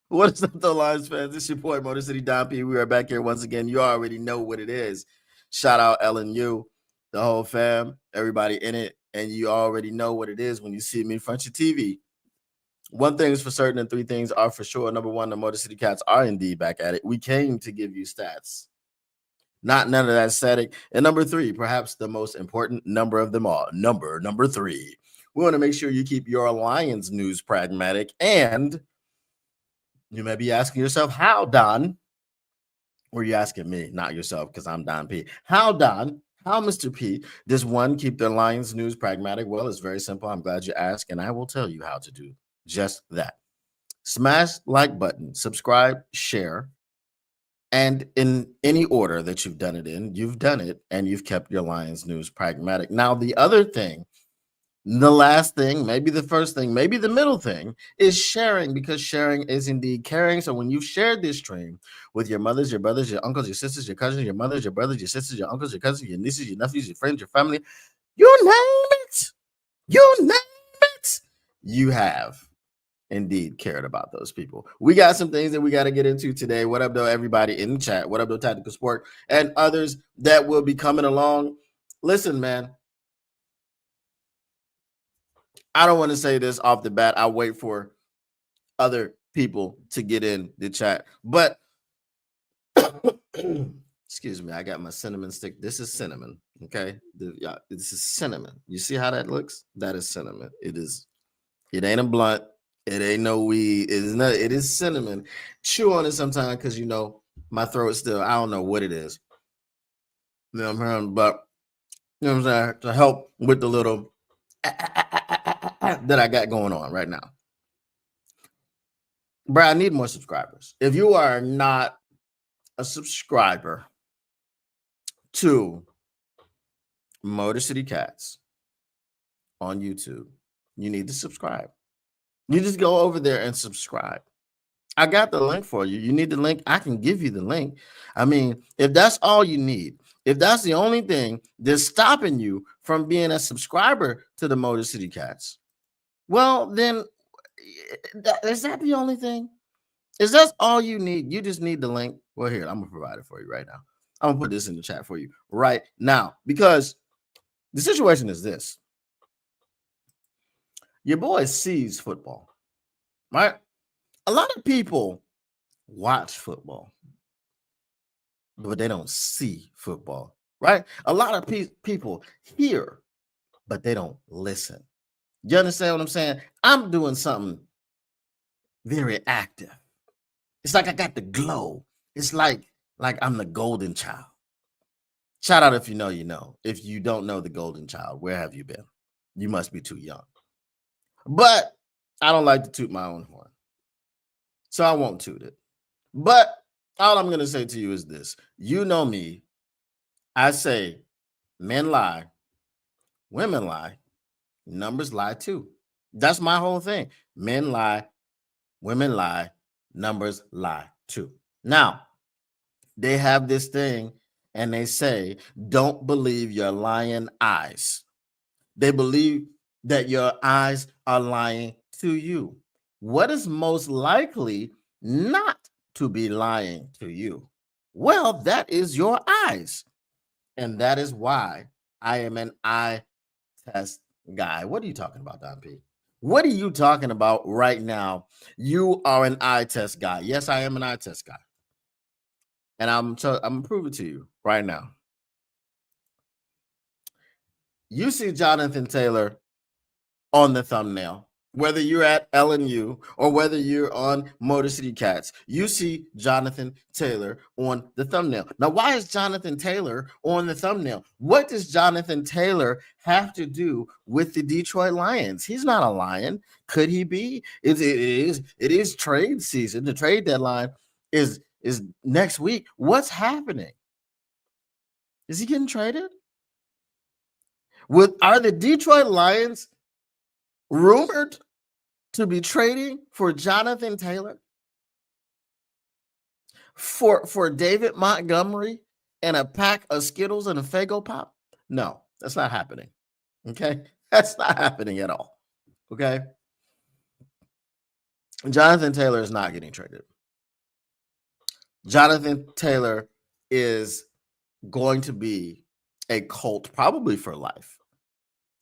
What is up, though, Lions fans? This is your boy, Motor City Don P. We are back here once again. You already know what it is. Shout out LNU, the whole fam, everybody in it. And you already know what it is when you see me in front of your TV. One thing is for certain and three things are for sure. Number one, the Motor City Cats are indeed back at it. We came to give you stats, not none of that static. And number three, perhaps the most important number of them all, number three. We want to make sure you keep your Lions news pragmatic. And you may be asking yourself, how, Don? Or you asking me, not yourself, because I'm Don P. How, Don? How, Mr. P, does one keep their Lions news pragmatic? Well, it's very simple. I'm glad you asked, and I will tell you how to do just that. Smash like button, subscribe, share, and in any order that you've done it in, you've done it, and you've kept your Lions news pragmatic. Now, the other thing, the last thing, maybe the first thing, maybe the middle thing is sharing, because sharing is indeed caring. So when you've shared this stream with your mothers, your brothers, your uncles, your sisters, your cousins, your mothers, your brothers, your sisters, your uncles, your cousins, your nieces, your nephews, your friends, your family, you name it, you have indeed cared about those people. We got some things that we got to get into today. What up, though, everybody in the chat? What up, though, Tactical Sport, and others that will be coming along? Listen, man, I don't want to say this off the bat. I'll wait for other people to get in the chat. But excuse me, I got my cinnamon stick. This is cinnamon. Okay. This is cinnamon. You see how that looks? That is cinnamon. It ain't a blunt. It ain't no weed. It is cinnamon. Chew on it sometime because my throat still, I don't know what it is. You know what I'm saying? But you know what I'm saying? To help with the little that I got going on right now. Bro, I need more subscribers. If you are not a subscriber to Motor City Cats on YouTube, you need to subscribe. You just go over there and subscribe. I got the link for you. You need the link. I can give you the link. I mean, if that's all you need, if that's the only thing that's stopping you from being a subscriber to the Motor City Cats, well, then is that the only thing? Is that all you need? You just need the link. Well, here, I'm going to provide it for you right now. I'm going to put this in the chat for you right now, because the situation is this. Your boy sees football, right? A lot of people watch football, but they don't see football, right? A lot of people hear, but they don't listen. You understand what I'm saying? I'm doing something very active. It's like I got the glow. It's like I'm the golden child. Shout out if you know, you know. If you don't know the golden child, where have you been? You must be too young. But I don't like to toot my own horn, so I won't toot it. But all I'm going to say to you is this. You know me. I say men lie, women lie, numbers lie too. That's my whole thing. Men lie, women lie, numbers lie too. Now, they have this thing and they say, don't believe your lying eyes. They believe that your eyes are lying to you. What is most likely not to be lying to you? Well, that is your eyes. And that is why I am an eye test guy. What are you talking about, Don P? What are you talking about right now? You are an eye test guy. Yes, I am an eye test guy. And I'm gonna prove it to you right now. You see Jonathan Taylor on the thumbnail, whether you're at LNU or whether you're on Motor City Cats, you see Jonathan Taylor on the thumbnail. Now, why is Jonathan Taylor on the thumbnail? What does Jonathan Taylor have to do with the Detroit Lions? He's not a Lion. Could he be? It is trade season. The trade deadline is next week. What's happening? Is he getting traded? Are the Detroit Lions rumored to be trading for Jonathan Taylor, for David Montgomery and a pack of Skittles and a Faygo Pop? No, that's not happening. Okay, that's not happening at all. Okay, Jonathan Taylor is not getting traded. Jonathan Taylor is going to be a Colt probably for life.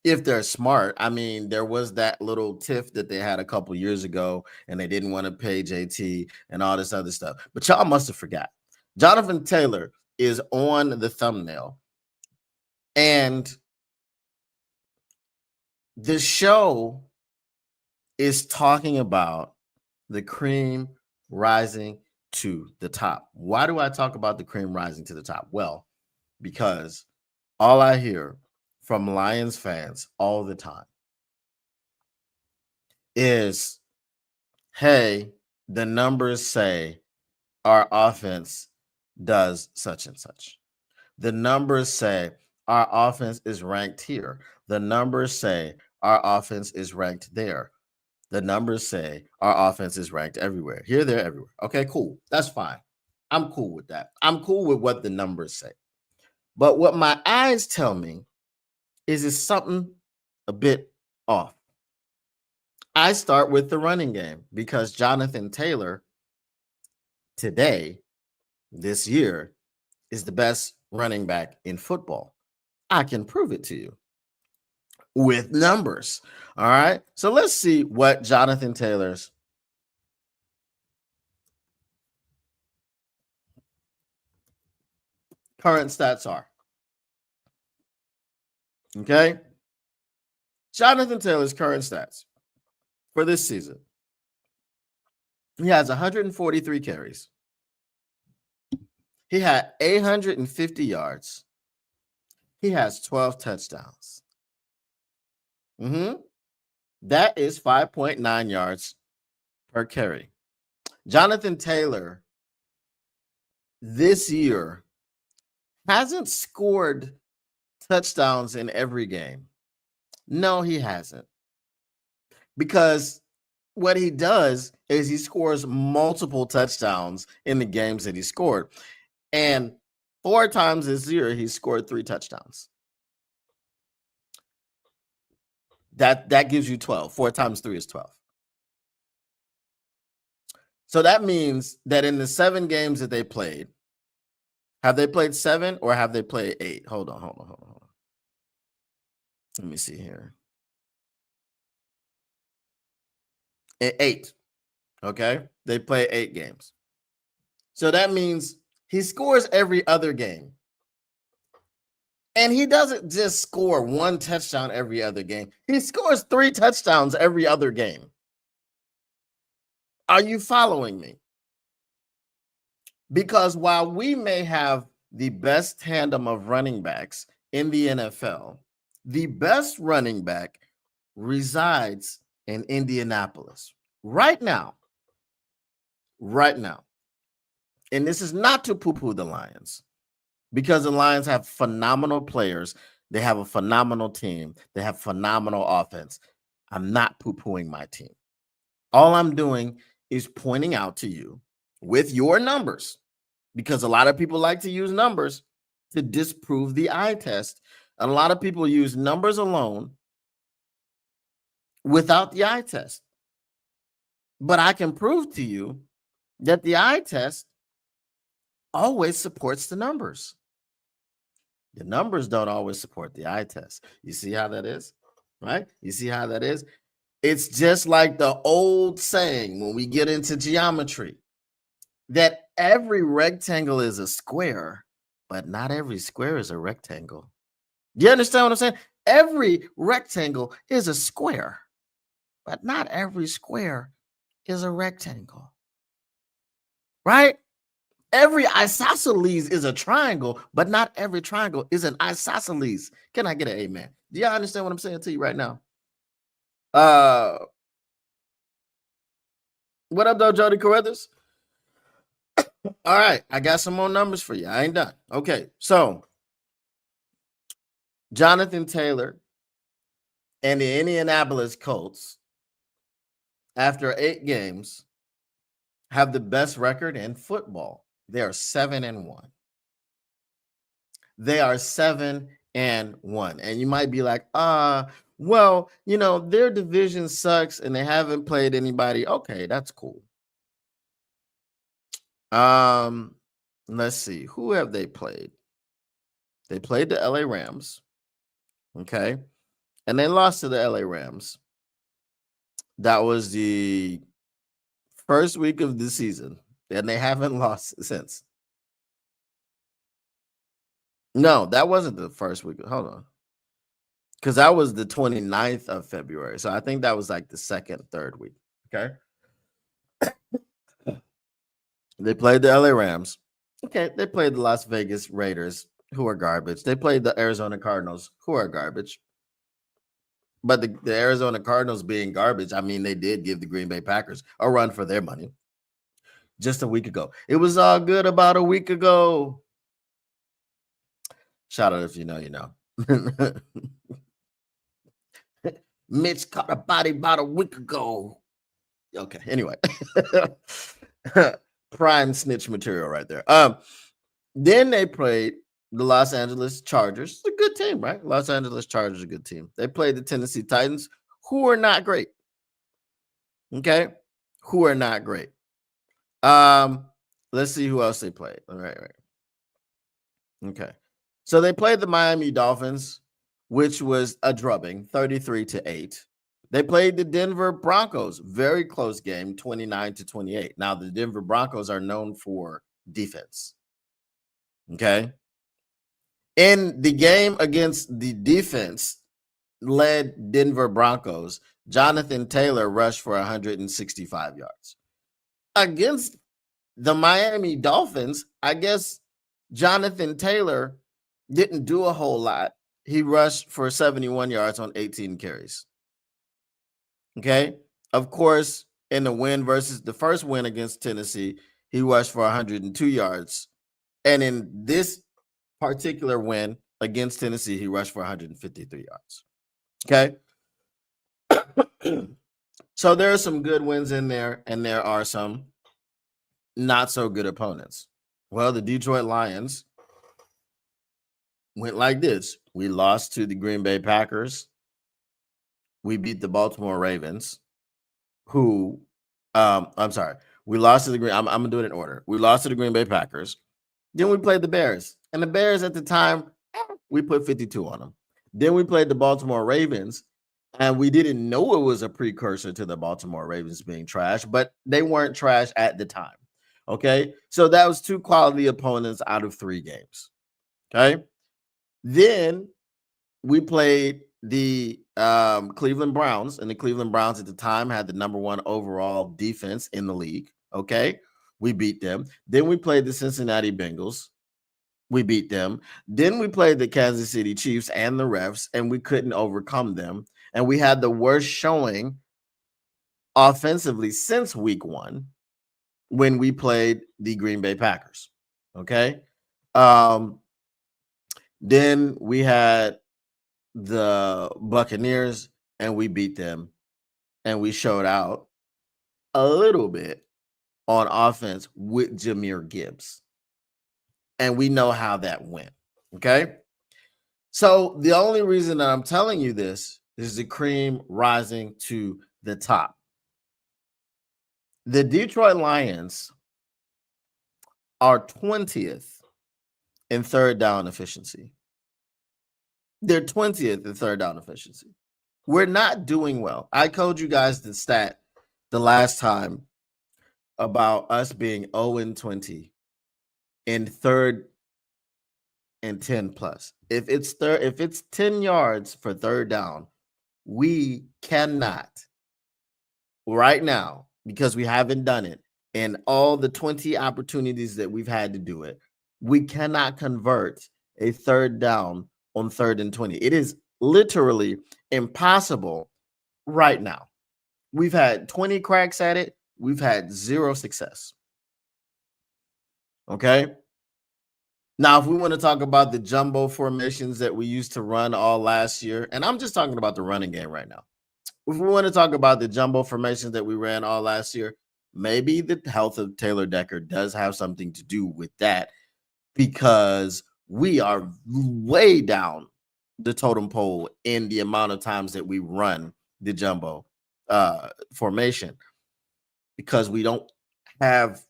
If they're smart. I mean, there was that little tiff that they had a couple years ago, and they didn't want to pay JT and all this other stuff. But y'all must have forgot. Jonathan Taylor is on the thumbnail. And the show is talking about the cream rising to the top. Why do I talk about the cream rising to the top? Well, because all I hear from Lions fans all the time is, hey, the numbers say our offense does such and such. The numbers say our offense is ranked here. The numbers say our offense is ranked there. The numbers say our offense is ranked everywhere. Here, there, everywhere. Okay, cool. That's fine. I'm cool with that. I'm cool with what the numbers say. But what my eyes tell me is something a bit off. I start with the running game because Jonathan Taylor today, this year, is the best running back in football. I can prove it to you with numbers. All right. So let's see what Jonathan Taylor's current stats are. Okay. Jonathan Taylor's current stats for this season. He has 143 carries. He had 850 yards. He has 12 touchdowns. That is 5.9 yards per carry. Jonathan Taylor this year hasn't scored touchdowns in every game. No, he hasn't. Because what he does is he scores multiple touchdowns in the games that he scored. And 4 times this year, he scored 3 touchdowns. That gives you 12. 4 times 3 is 12. So that means that in the 7 games that they played, have they played 7 or have they played 8? Hold on. Let me see here. 8. Okay. They play 8 games. So that means he scores every other game. And he doesn't just score 1 touchdown every other game. He scores 3 touchdowns every other game. Are you following me? Because while we may have the best tandem of running backs in the NFL, the best running back resides in Indianapolis right now. And this is not to poo-poo the Lions, because the Lions have phenomenal players. They have a phenomenal team. They have phenomenal offense. I'm not poo-pooing my team. All I'm doing is pointing out to you with your numbers, because a lot of people like to use numbers to disprove the eye test. And a lot of people use numbers alone without the eye test. But I can prove to you that the eye test always supports the numbers. The numbers don't always support the eye test. You see how that is, right? You see how that is? It's just like the old saying when we get into geometry, that every rectangle is a square, but not every square is a rectangle. Do you understand what I'm saying? Every rectangle is a square, but not every square is a rectangle. Right? Every isosceles is a triangle, but not every triangle is an isosceles. Can I get an amen? Do y'all understand what I'm saying to you right now? What up, though, Jody Carruthers? All right, I got some more numbers for you. I ain't done. Okay, so Jonathan Taylor and the Indianapolis Colts, after 8 games, have the best record in football. They are 7-1. They are 7-1. And you might be like, Well, their division sucks and they haven't played anybody. Okay, that's cool. Um, let's see. Who have they played? They played the LA Rams. Okay. And they lost to the LA Rams. That was the first week of the season. And they haven't lost since. No, that wasn't the first week. Hold on. Because that was the 29th of February. So I think that was like the second, third week. Okay. They played the LA Rams. Okay. They played the Las Vegas Raiders, who are garbage. They played the Arizona Cardinals, who are garbage. But the Arizona Cardinals being garbage, I mean, they did give the Green Bay Packers a run for their money just a week ago. It was all good about a week ago. Shout out if you know, you know. Mitch caught a body about a week ago. Okay, anyway. Prime snitch material right there. Then they played the Los Angeles Chargers. It's a good team, right? Los Angeles Chargers a good team. They played the Tennessee Titans, who are not great. Okay? Who are not great. Let's see who else they played. All right. Okay. So they played the Miami Dolphins, which was a drubbing, 33-8. They played the Denver Broncos, very close game, 29-28. Now, the Denver Broncos are known for defense. Okay. In the game against the defense led Denver Broncos, Jonathan Taylor rushed for 165 yards. Against the Miami Dolphins, I guess Jonathan Taylor didn't do a whole lot. He rushed for 71 yards on 18 carries. Okay. Of course, in the win versus the first win against Tennessee, he rushed for 102 yards. And in this particular win against Tennessee, he rushed for 153 yards. Okay. So there are some good wins in there, and there are some not so good opponents. Well, the Detroit Lions went like this. We lost to the Green Bay Packers. We beat the Baltimore Ravens, who I'm sorry. We lost to the Green. I'm gonna do it in order. We lost to the Green Bay Packers. Then we played the Bears. And the Bears at the time, we put 52 on them. Then we played the Baltimore Ravens. And we didn't know it was a precursor to the Baltimore Ravens being trash, but they weren't trash at the time. Okay. So that was 2 quality opponents out of 3 games. Okay. Then we played the Cleveland Browns, and the Cleveland Browns at the time had the #1 overall defense in the league. Okay. We beat them. Then we played the Cincinnati Bengals. We beat them. Then we played the Kansas City Chiefs and the refs, and we couldn't overcome them. And we had the worst showing offensively since week 1 when we played the Green Bay Packers. Okay. Then we had the Buccaneers, and we beat them, and we showed out a little bit on offense with Jahmyr Gibbs. And we know how that went. Okay. So the only reason that I'm telling you this is the cream rising to the top. The Detroit Lions are 20th in third down efficiency. They're 20th in third down efficiency. We're not doing well. I told you guys the stat the last time about us being 0-20 in third and 10 plus. If it's 10 yards for third down, we cannot right now, because we haven't done it, and all the 20 opportunities that we've had to do it, we cannot convert a third down on 3rd and 20. It is literally impossible right now. We've had 20 cracks at it. We've had 0 success. Okay. Now, if we want to talk about the jumbo formations that we used to run all last year, and I'm just talking about the running game right now. If we want to talk about the jumbo formations that we ran all last year, maybe the health of Taylor Decker does have something to do with that, because we are way down the totem pole in the amount of times that we run the jumbo formation, because we don't have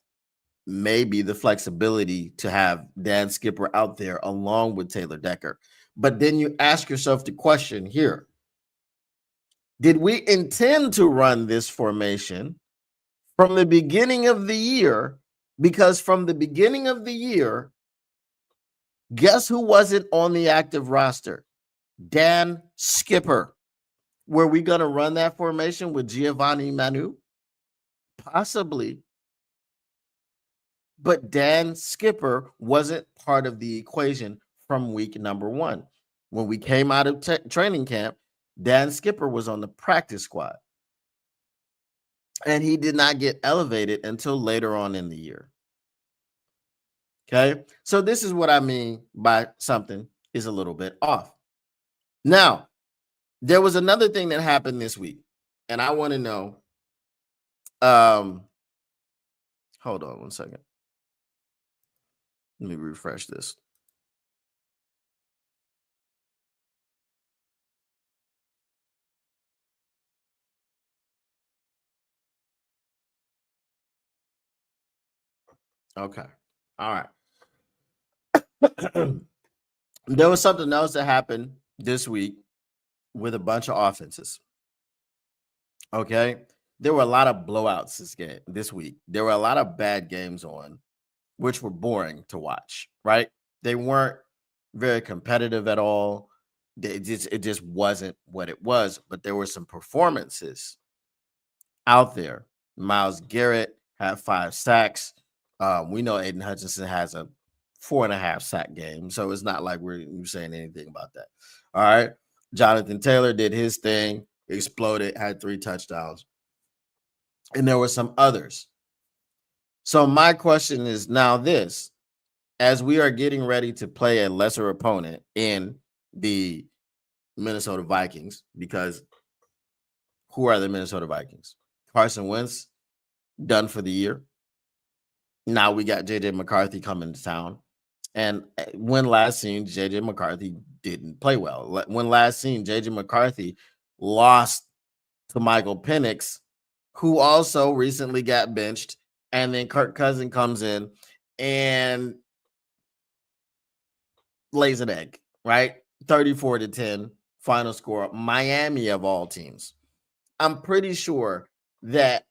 maybe the flexibility to have Dan Skipper out there along with Taylor Decker. But then you ask yourself the question here: did we intend to run this formation from the beginning of the year? Because from the beginning of the year, guess who wasn't on the active roster? Dan Skipper. Were we going to run that formation with Giovanni Manu? Possibly. But Dan Skipper wasn't part of the equation from week number 1. When we came out of training camp, Dan Skipper was on the practice squad. And he did not get elevated until later on in the year. Okay? So this is what I mean by something is a little bit off. Now, there was another thing that happened this week, and I want to know. Hold on one second. Let me refresh this. Okay. All right. There was something else that happened this week with a bunch of offenses. Okay. There were a lot of blowouts this week. There were a lot of bad games on, which were boring to watch, right? They weren't very competitive at all. It just wasn't what it was. But there were some performances out there. Myles Garrett had 5 sacks. We know Aiden Hutchinson has a 4.5 sack game, so it's not like we're saying anything about that. All right. Jonathan Taylor did his thing, exploded, had 3 touchdowns. And there were some others. So my question is now this: as we are getting ready to play a lesser opponent in the Minnesota Vikings, because who are the Minnesota Vikings? Carson Wentz, done for the year. Now we got JJ McCarthy coming to town. And when last seen, JJ McCarthy didn't play well. When last seen, JJ McCarthy lost to Michael Penix, who also recently got benched. And then Kirk Cousins comes in and lays an egg, right? 34-10, final score. Miami of all teams. I'm pretty sure that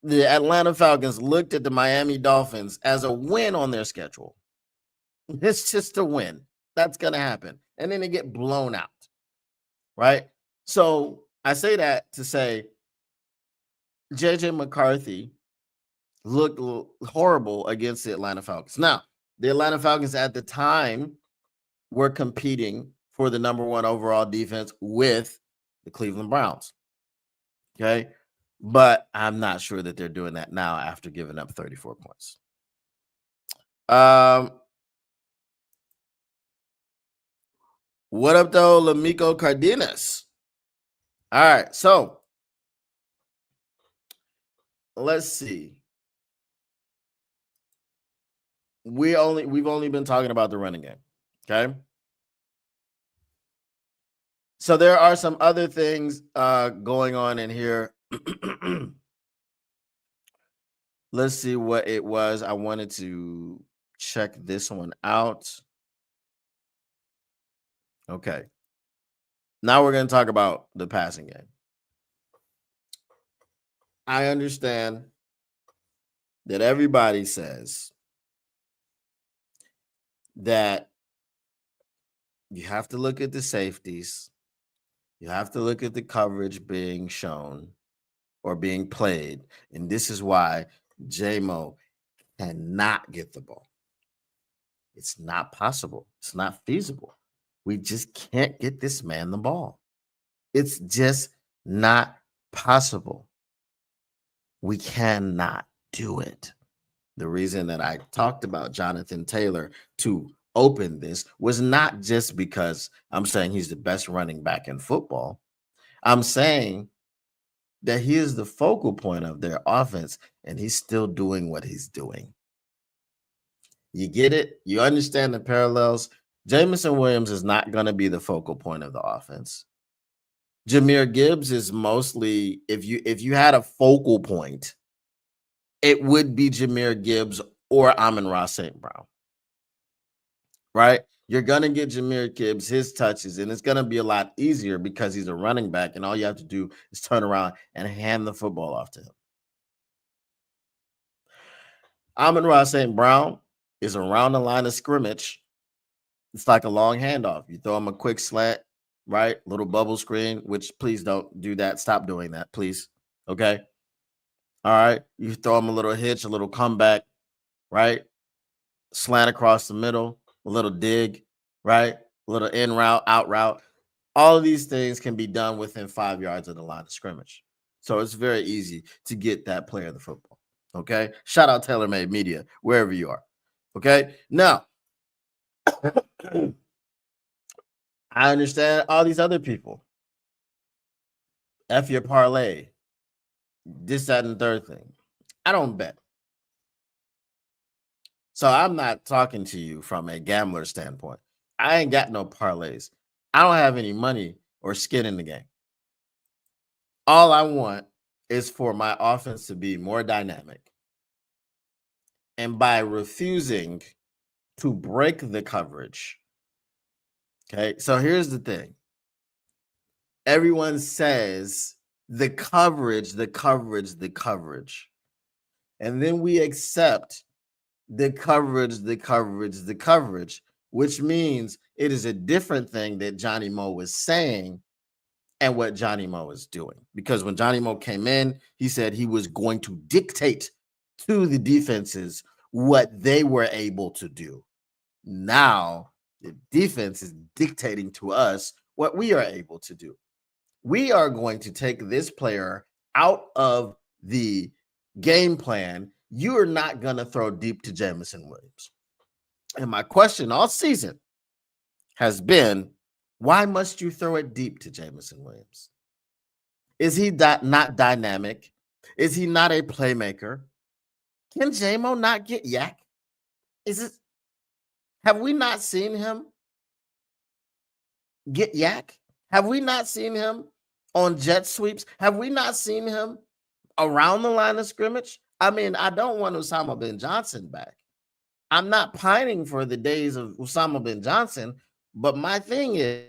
the Atlanta Falcons looked at the Miami Dolphins as a win on their schedule. It's just a win. That's going to happen. And then they get blown out, right? So I say that to say JJ McCarthy looked horrible against the Atlanta Falcons. Now, the Atlanta Falcons at the time were competing for the number 1 overall defense with the Cleveland Browns. Okay. But I'm not sure that they're doing that now after giving up 34 points. What up, though, Lamico Cardenas? All right, so let's see. We've only been talking about the running game. Okay. So there are some other things going on in here. Let's see what it was. I wanted to check this one out. Okay. Now we're going to talk about the passing game. I understand that everybody says that you have to look at the safeties. You have to look at the coverage being shown or being played. And this is why J-Mo cannot get the ball. It's not possible. It's not feasible. We just can't get this man the ball. It's just not possible. We cannot do it. The reason that I talked about Jonathan Taylor to open this was not just because I'm saying he's the best running back in football. I'm saying that he is the focal point of their offense, and he's still doing what he's doing. You get it? You understand the parallels? Jameson Williams is not going to be the focal point of the offense. Jahmyr Gibbs is mostly, if you had a focal point, it would be Jahmyr Gibbs or Amon-Ra St. Brown. Right? You're going to get Jahmyr Gibbs his touches, and it's going to be a lot easier because he's a running back, and all you have to do is turn around and hand the football off to him. Amon-Ra St. Brown is around the line of scrimmage. It's like a long handoff. You throw him a quick slant, right? Little bubble screen, which please don't do that. Stop doing that, please. Okay. All right. You throw him a little hitch, a little comeback, right? Slant across the middle, a little dig, right? A little in route, out route. All of these things can be done within 5 yards of the line of scrimmage. So it's very easy to get that player the football. Okay. Shout out TaylorMade Media, wherever you are. Okay. Now, I understand all these other people. F your parlay. This, that, and the third thing. I don't bet. So I'm not talking to you from a gambler standpoint. I ain't got no parlays. I don't have any money or skin in the game. All I want is for my offense to be more dynamic. And by refusing to break the coverage, okay, so here's the thing. Everyone says the coverage. And then we accept the coverage, which means it is a different thing that Johnny Mo was saying and what Johnny Mo is doing. Because when Johnny Mo came in, he said he was going to dictate to the defenses what they were able to do. Now, the defense is dictating to us what we are able to do. We are going to take this player out of the game plan. You are not going to throw deep to Jameson Williams. And my question all season has been, why must you throw it deep to Jameson Williams? Is he not dynamic? Is he not a playmaker? Can J-Mo not get yak? Have we not seen him get yak? Have we not seen him on jet sweeps? Have we not seen him around the line of scrimmage? I mean, I don't want Osama bin Johnson back. I'm not pining for the days of Osama bin Johnson, but my thing is,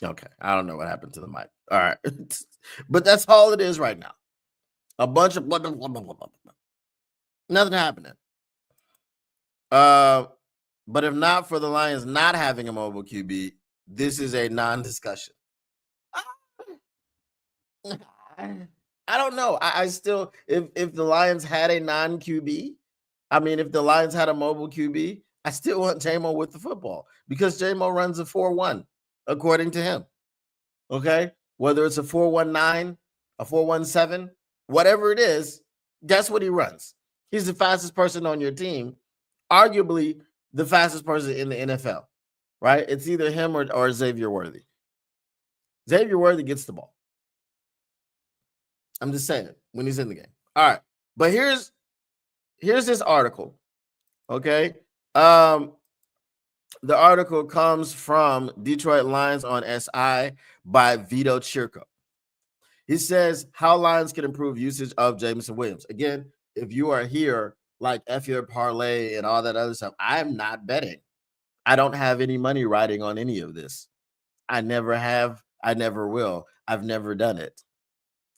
okay, I don't know what happened to the mic. All right. But that's all it is right now. A bunch of blah, blah, blah, blah, blah, blah. Nothing happening. But if not for the Lions not having a mobile QB, this is a non-discussion. I don't know. I still, if the Lions had a non-QB, I mean, if the Lions had a mobile QB, I still want J-Mo with the football because J-Mo runs a 4-1, according to him. Okay? Whether it's a 4-1-9, a 4-1-7, whatever it is, guess what he runs? He's the fastest person on your team, arguably the fastest person in the NFL, right? It's either him or Xavier Worthy. Xavier Worthy gets the ball. I'm just saying, when he's in the game. All right. But here's this article. Okay. The article comes from Detroit Lions on SI by Vito Chirco. He says how Lions can improve usage of Jameson Williams. Again, if you are here like F your parlay and all that other stuff, I'm not betting. I don't have any money riding on any of this. I never have. I never will. I've never done it.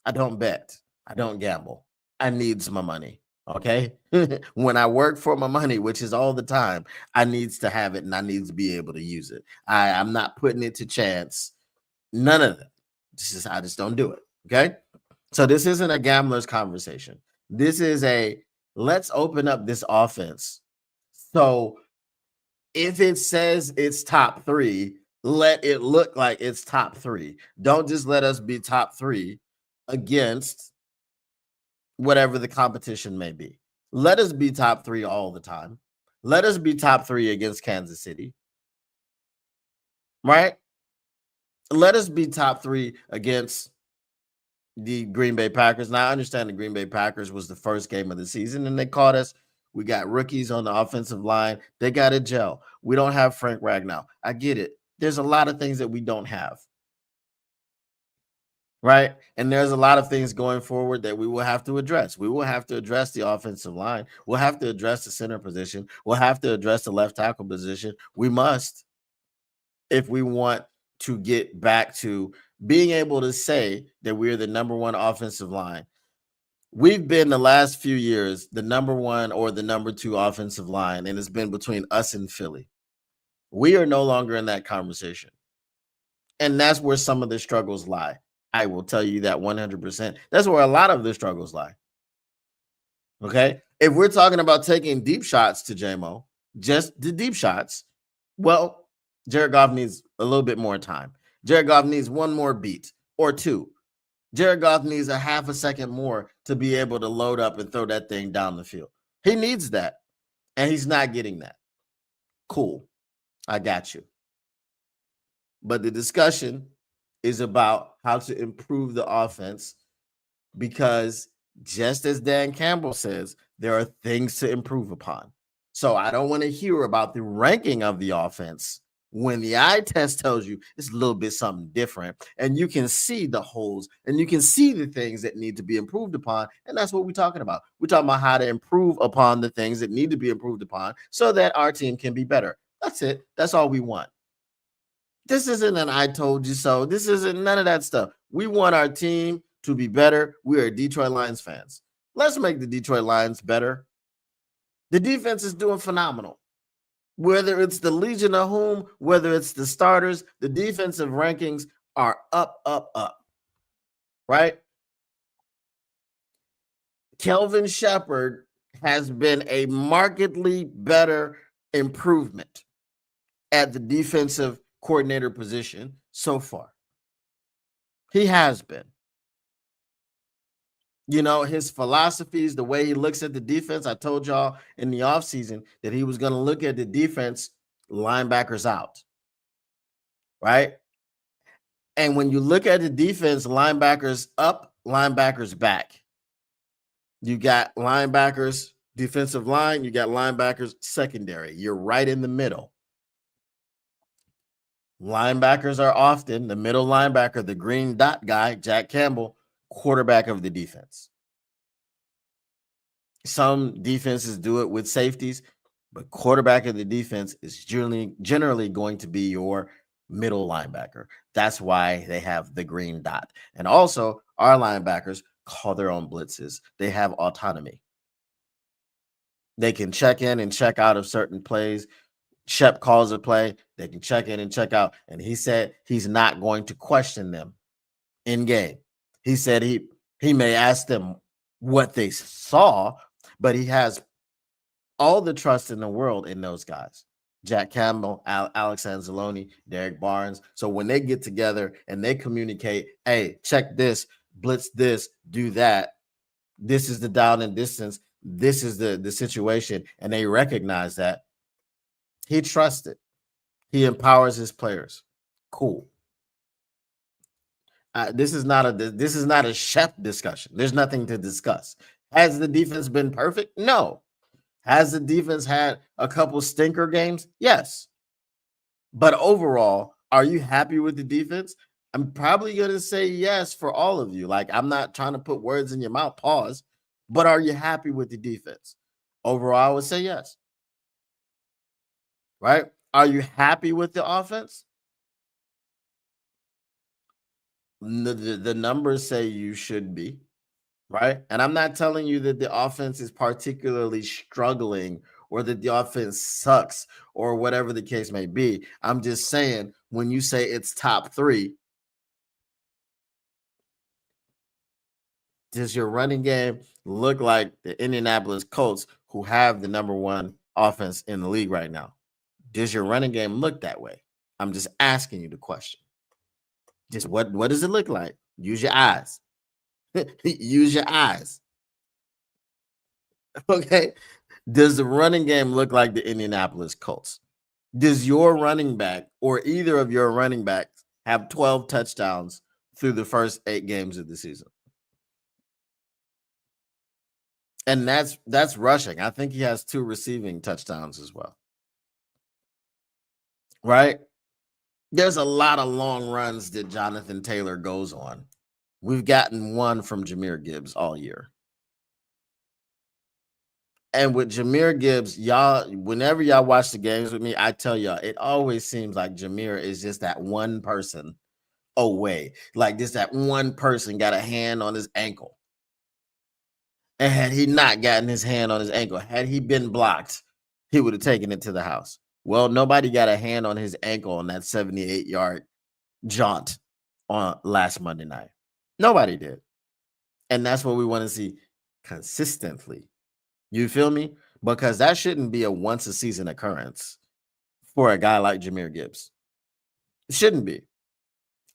I don't bet. I don't gamble. I needs my money. Okay. When I work for my money, which is all the time, I needs to have it and I needs to be able to use it. I'm not putting it to chance. None of that. I just don't do it. Okay. So this isn't a gambler's conversation. This is let's open up this offense. So if it says it's top 3, let it look like it's top 3. Don't just let us be top 3. against whatever the competition may be. Let us be top 3 all the time. Let us be top 3 against Kansas City, right? Let us be top 3 against the Green Bay Packers. Now, I understand the Green Bay Packers was the first game of the season, and they caught us. We got rookies on the offensive line. They got to gel. We don't have Frank Ragnow. I get it. There's a lot of things that we don't have, right? And there's a lot of things going forward that we will have to address. We will have to address the offensive line. We'll have to address the center position. We'll have to address the left tackle position. We must, if we want to get back to being able to say that we're the number one offensive line. We've been the last few years the number one or the number 2 offensive line, and it's been between us and Philly. We are no longer in that conversation. And that's where some of the struggles lie. I will tell you that 100%. That's where a lot of the struggles lie. Okay? If we're talking about taking deep shots to JMO, just the deep shots, well, Jared Goff needs a little bit more time. Jared Goff needs one more beat or 2. Jared Goff needs a half a second more to be able to load up and throw that thing down the field. He needs that, and he's not getting that. Cool. I got you. But the discussion is about how to improve the offense, because just as Dan Campbell says, there are things to improve upon. So I don't want to hear about the ranking of the offense when the eye test tells you it's a little bit something different, and you can see the holes and you can see the things that need to be improved upon. And that's what we're talking about. We're talking about how to improve upon the things that need to be improved upon so that our team can be better. That's it. That's all we want. This isn't an I told you so. This isn't none of that stuff. We want our team to be better. We are Detroit Lions fans. Let's make the Detroit Lions better. The defense is doing phenomenal. Whether it's the Legion of Whom, whether it's the starters, the defensive rankings are up, right? Kelvin Shepard has been a markedly better improvement at the defensive coordinator position so far. He has been. You know, his philosophies, the way he looks at the defense. I told y'all in the offseason that he was going to look at the defense, linebackers out, right? And when you look at the defense, linebackers up, linebackers back. You got linebackers, defensive line, you got linebackers, secondary. You're right in the middle. Linebackers are often the middle linebacker, the green dot guy, Jack Campbell, quarterback of the defense. Some defenses do it with safeties, but quarterback of the defense is generally going to be your middle linebacker. That's why they have the green dot. And also, our linebackers call their own blitzes. They have autonomy. They can check in and check out of certain plays. Shep calls a play, they can check in and check out. And he said he's not going to question them in game. He said he may ask them what they saw, but he has all the trust in the world in those guys. Jack Campbell, Alex Anzalone, Derek Barnes. So when they get together and they communicate, hey, check this, blitz this, do that. This is the down and distance. This is the situation. And they recognize that. He trusts it. He empowers his players. Cool. This is not a chef discussion. There's nothing to discuss. Has the defense been perfect? No. Has the defense had a couple stinker games? Yes. But overall, are you happy with the defense? I'm probably going to say yes for all of you. Like, I'm not trying to put words in your mouth, pause. But are you happy with the defense? Overall, I would say yes. Right? Are you happy with the offense? The numbers say you should be, right? And I'm not telling you that the offense is particularly struggling or that the offense sucks or whatever the case may be. I'm just saying, when you say it's top 3, does your running game look like the Indianapolis Colts, who have the number 1 offense in the league right now? Does your running game look that way? I'm just asking you the question. Just what does it look like? Use your eyes. Use your eyes. Okay. Does the running game look like the Indianapolis Colts? Does your running back or either of your running backs have 12 touchdowns through the first 8 games of the season? And that's rushing. I think he has 2 receiving touchdowns as well. Right? There's a lot of long runs that Jonathan Taylor goes on. We've gotten one from Jahmyr Gibbs all year. And with Jahmyr Gibbs, y'all, whenever y'all watch the games with me, I tell y'all, it always seems like Jahmyr is just that one person away. Like just that one person got a hand on his ankle. And had he not gotten his hand on his ankle, had he been blocked, he would have taken it to the house. Well, nobody got a hand on his ankle on that 78-yard jaunt on last Monday night. Nobody did. And that's what we want to see consistently. You feel me? Because that shouldn't be a once a season occurrence for a guy like Jahmyr Gibbs. It shouldn't be.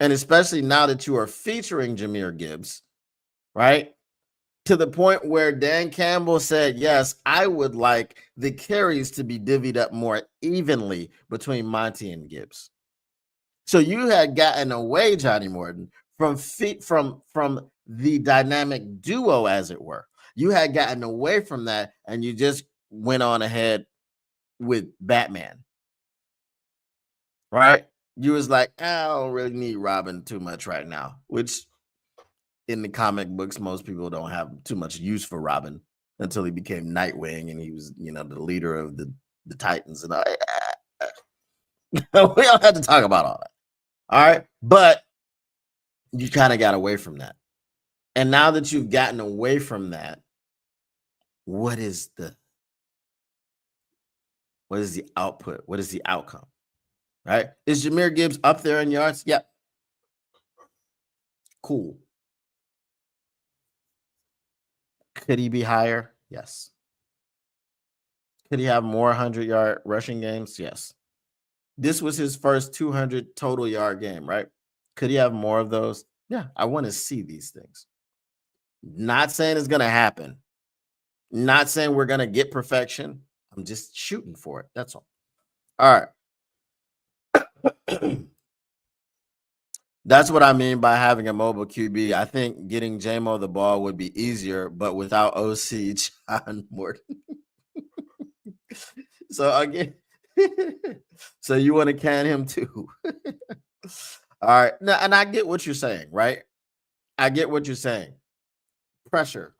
And especially now that you are featuring Jahmyr Gibbs, right? To the point where Dan Campbell said, yes, I would like the carries to be divvied up more evenly between Monty and Gibbs. So you had gotten away, Johnny Morton, from the dynamic duo, as it were. You had gotten away from that, and you just went on ahead with Batman. Right? You was like, I don't really need Robin too much right now, which in the comic books, most people don't have too much use for Robin until he became Nightwing and he was, the leader of the Titans. And we don't have to talk about all that. All right. But you kind of got away from that. And now that you've gotten away from that, what is the output? What is the outcome? Right? Is Jahmyr Gibbs up there in yards? Yep. Cool. Could he be higher? Yes. Could he have more 100-yard rushing games? Yes. This was his first 200 total yard game, right? Could he have more of those? Yeah, I want to see these things. Not saying it's going to happen. Not saying we're going to get perfection. I'm just shooting for it. That's all. All right. That's what I mean by having a mobile QB. I think getting JMO the ball would be easier, but without OC John Morton. So again, so you want to can him too. All right. Now, and I get what you're saying, right? I get what you're saying. Pressure.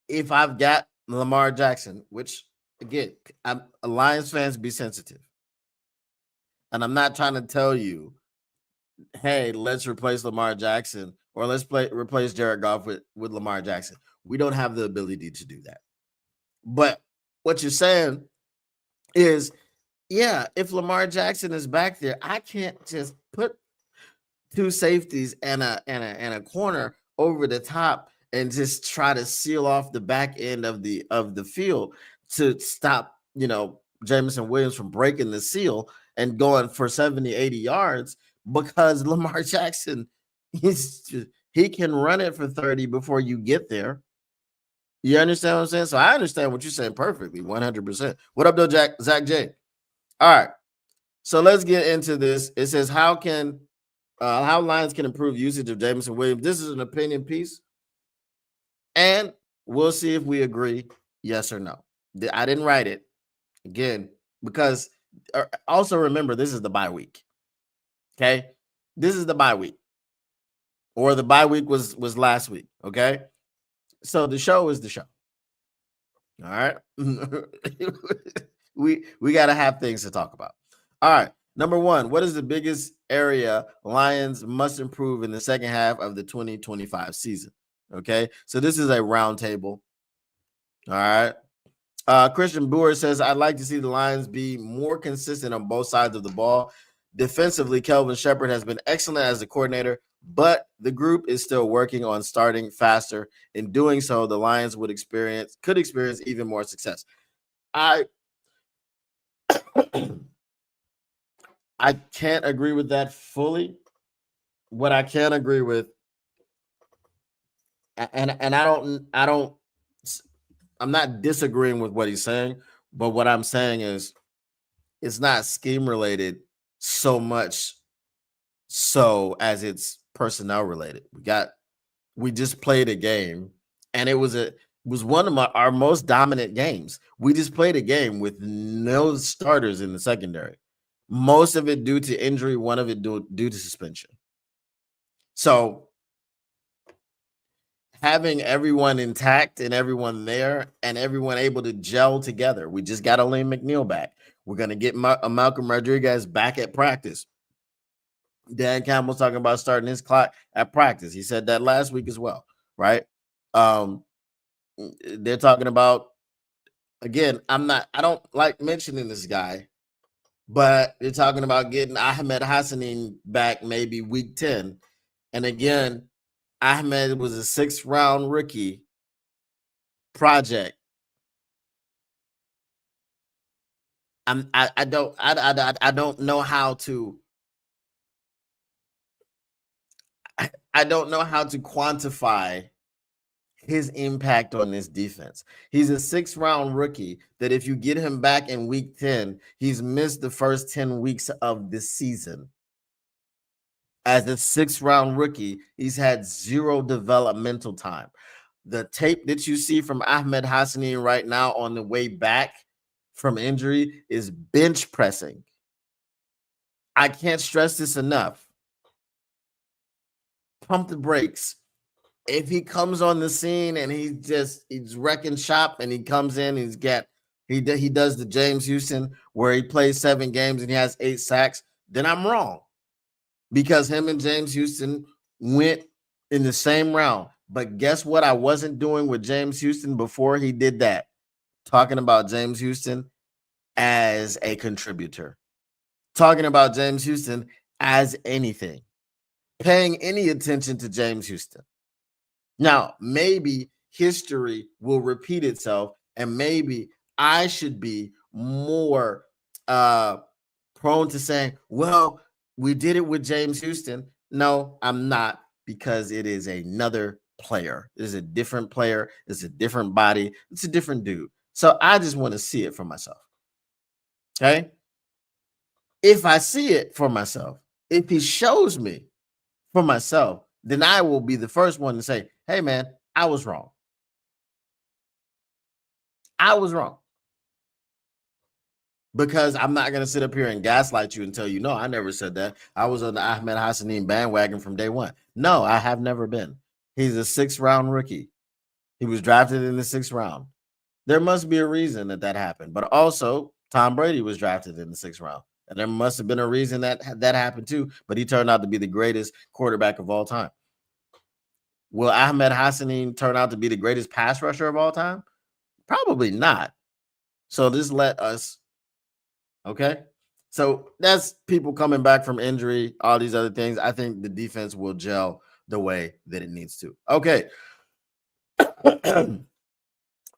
If I've got Lamar Jackson, which again, Lions fans be sensitive. And I'm not trying to tell you, hey, let's replace Lamar Jackson or let's replace Jared Goff with Lamar Jackson. We don't have the ability to do that. But what you're saying is, yeah, if Lamar Jackson is back there, I can't just put 2 safeties and a corner over the top and just try to seal off the back end of the field to stop, Jameson Williams from breaking the seal and going for 70, 80 yards because Lamar Jackson, he can run it for 30 before you get there. You understand what I'm saying? So I understand what you're saying perfectly, 100%. What up, though, Zach J? All right. So let's get into this. It says, how Lions can improve usage of Jameson Williams. This is an opinion piece. And we'll see if we agree, yes or no. I didn't write it, again, because also remember, this is the bye week. Okay? This is the bye week. Or the bye week was last week. Okay? So the show is the show. All right. we got to have things to talk about. All right. Number 1, what is the biggest area Lions must improve in the second half of the 2025 season? Okay. So this is a round table. All right. Christian Boer says, I'd like to see the Lions be more consistent on both sides of the ball. Defensively, Kelvin Shepard has been excellent as a coordinator, but the group is still working on starting faster. In doing so, the Lions could experience even more success. I can't agree with that fully. What I can agree with And I don't I'm not disagreeing with what he's saying, but what I'm saying is it's not scheme related so much so as it's personnel related. We just played a game, and it was one of our most dominant games. We just played a game with no starters in the secondary. Most of it due to injury, one of it due to suspension. So having everyone intact and everyone there and everyone able to gel together. We just got Elaine McNeil back. We're going to get Malcolm Rodriguez back at practice. Dan Campbell's talking about starting his clock at practice. He said that last week as well, right? Um, they're talking about, again, I don't like mentioning this guy, but they're talking about getting Ahmed Hassanin back maybe week 10. And again, Ahmed was a 6th-round rookie project. I don't know how to I don't know how to quantify his impact on this defense. He's a 6th-round rookie that if you get him back in week 10, he's missed the first 10 weeks of the season. As a 6th-round rookie, he's had 0 developmental time. The tape that you see from Ahmed Hassani right now on the way back from injury is bench pressing. I can't stress this enough. Pump the brakes. If he comes on the scene and he's wrecking shop and he comes in, he does the James Houston where he plays 7 games and he has 8 sacks, then I'm wrong. Because him and James Houston went in the same round. But guess what I wasn't doing with James Houston before he did that? Talking about James Houston as a contributor. Talking about James Houston as anything. Paying any attention to James Houston. Now, maybe history will repeat itself, and maybe I should be more prone to saying, well, we did it with James Houston. No, I'm not, because it is another player. It is a different player. It's a different body. It's a different dude. So I just want to see it for myself. Okay? If I see it for myself, if he shows me for myself, then I will be the first one to say, hey, man, I was wrong. I was wrong. Because I'm not going to sit up here and gaslight you and tell you, no, I never said that. I was on the Ahmed Hassanin bandwagon from day one. No, I have never been. He's a 6th-round rookie. He was drafted in the 6th round. There must be a reason that happened. But also, Tom Brady was drafted in the 6th round. And there must have been a reason that happened too. But he turned out to be the greatest quarterback of all time. Will Ahmed Hassanin turn out to be the greatest pass rusher of all time? Probably not. So just let us. Okay. So that's people coming back from injury, all these other things. I think the defense will gel the way that it needs to. Okay.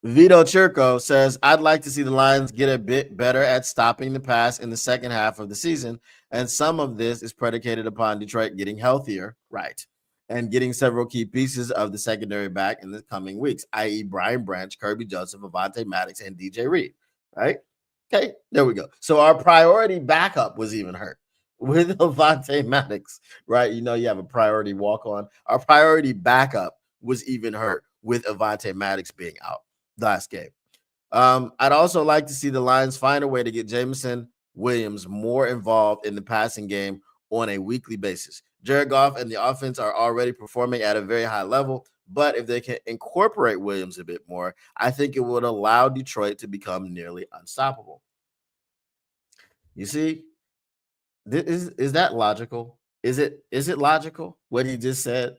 Vito Chirco says, I'd like to see the Lions get a bit better at stopping the pass in the second half of the season. And some of this is predicated upon Detroit getting healthier, right, and getting several key pieces of the secondary back in the coming weeks, i.e. Brian Branch, Kirby Joseph, Avonte Maddox, and DJ Reed, right? Okay, there we go. So our priority backup was even hurt with Avonte Maddox, right? You know, you have a priority walk-on. Our priority backup was even hurt with Avonte Maddox being out last game. I'd also like to see the Lions find a way to get Jameson Williams more involved in the passing game on a weekly basis. Jared Goff and the offense are already performing at a very high level, but if they can incorporate Williams a bit more, I think it would allow Detroit to become nearly unstoppable. You see, is that logical? Is it logical what he just said?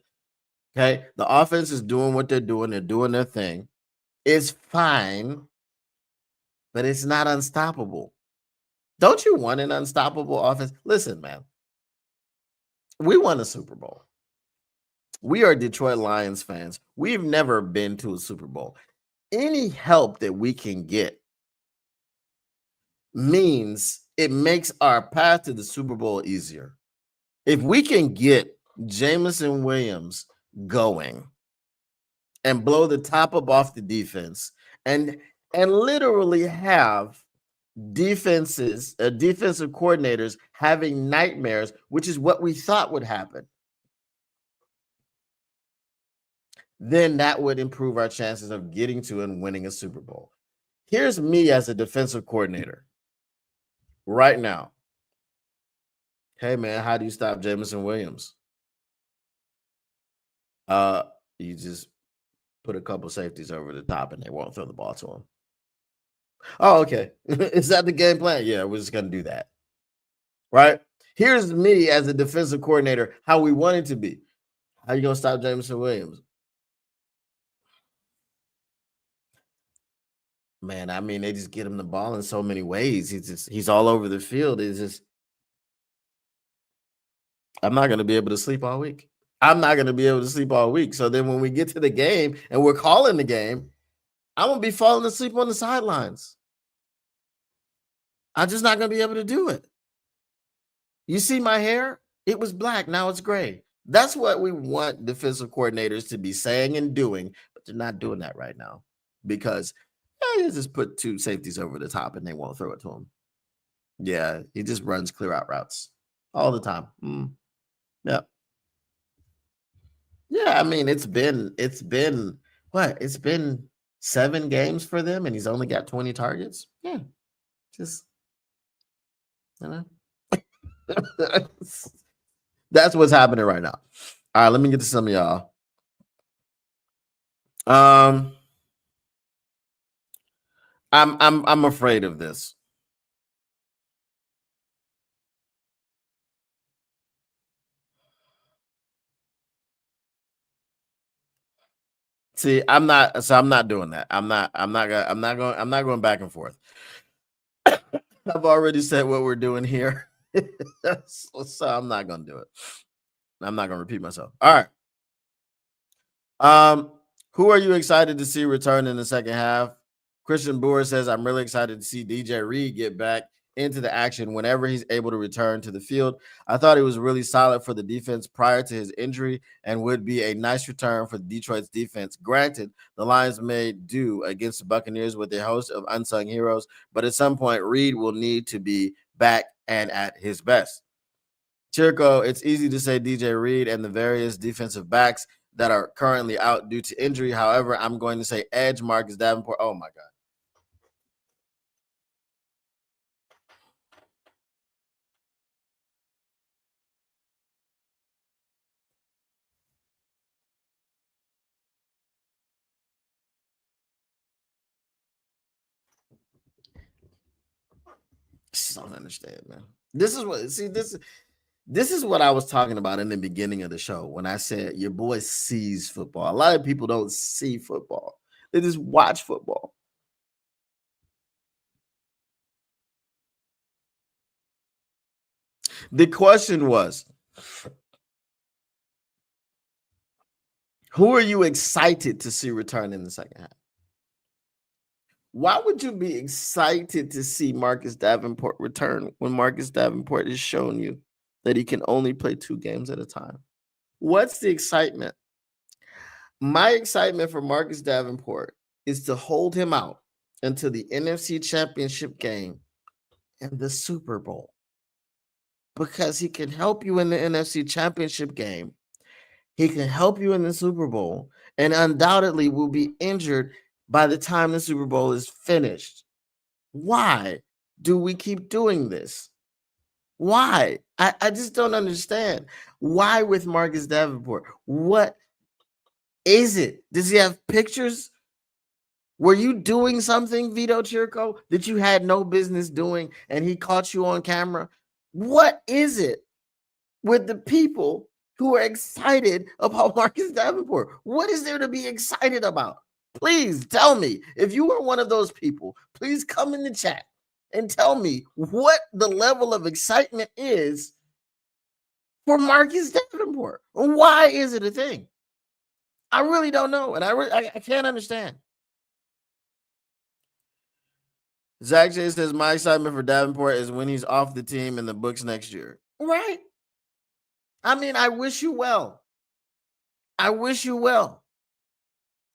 Okay, the offense is doing what they're doing. They're doing their thing. It's fine, but it's not unstoppable. Don't you want an unstoppable offense? Listen, man, we won a Super Bowl. We are Detroit Lions fans. We've never been to a Super Bowl. Any help that we can get means it makes our path to the Super Bowl easier. If we can get Jameson Williams going, and blow the top up off the defense and literally have defensive coordinators having nightmares, which is what we thought would happen, then that would improve our chances of getting to and winning a Super Bowl. Here's me as a defensive coordinator right now. Hey man, how do you stop Jameson Williams? You just put a couple safeties over the top and they won't throw the ball to him. Oh, okay. Is that the game plan? Yeah, we're just gonna do that. Right? Here's me as a defensive coordinator, how we want it to be. How you gonna stop Jameson Williams? Man, I mean, they just get him the ball in so many ways. He's all over the field. It's just I'm not gonna be able to sleep all week. I'm not gonna be able to sleep all week. So then when we get to the game and we're calling the game, I'm gonna be falling asleep on the sidelines. I'm just not gonna be able to do it. You see my hair? It was black, now it's gray. That's what we want defensive coordinators to be saying and doing, but they're not doing that right now because you just put two safeties over the top and they won't throw it to him. Yeah, he just runs clear out routes all the time. Yeah. Yeah, I mean, it's been what? It's been 7 games for them and he's only got 20 targets. Yeah, just you know. That's what's happening right now. All right, let me get to some of y'all. Um, I'm afraid of this. See, I'm not doing that. I'm not going back and forth. I've already said what we're doing here. So I'm not gonna do it. I'm not gonna repeat myself. All right. Who are you excited to see return in the second half? Christian Boer says, I'm really excited to see DJ Reed get back into the action whenever he's able to return to the field. I thought he was really solid for the defense prior to his injury and would be a nice return for Detroit's defense. Granted, the Lions may do against the Buccaneers with a host of unsung heroes, but at some point, Reed will need to be back and at his best. Chirco, it's easy to say DJ Reed and the various defensive backs that are currently out due to injury. However, I'm going to say edge Marcus Davenport. Oh my God. I don't understand, man. This is what this is what I was talking about in the beginning of the show when I said your boy sees football. A lot of people don't see football. They just watch football. The question was, who are you excited to see return in the second half? Why would you be excited to see Marcus Davenport return when Marcus Davenport has shown you that he can only play 2 games at a time? What's the excitement? My excitement for Marcus Davenport is to hold him out until the NFC Championship game and the Super Bowl because he can help you in the NFC Championship game. He can help you in the Super Bowl and undoubtedly will be injured by the time the Super Bowl is finished. Why do we keep doing this? Why? I just don't understand. Why with Marcus Davenport? What is it? Does he have pictures? Were you doing something, Vito Chirco, that you had no business doing and he caught you on camera? What is it with the people who are excited about Marcus Davenport? What is there to be excited about? Please tell me. If you are one of those people, please come in the chat and tell me what the level of excitement is for Marcus Davenport. Why is it a thing? I really don't know, and I can't understand. Zach J says my excitement for Davenport is when he's off the team in the books next year. Right? I mean, I wish you well. I wish you well.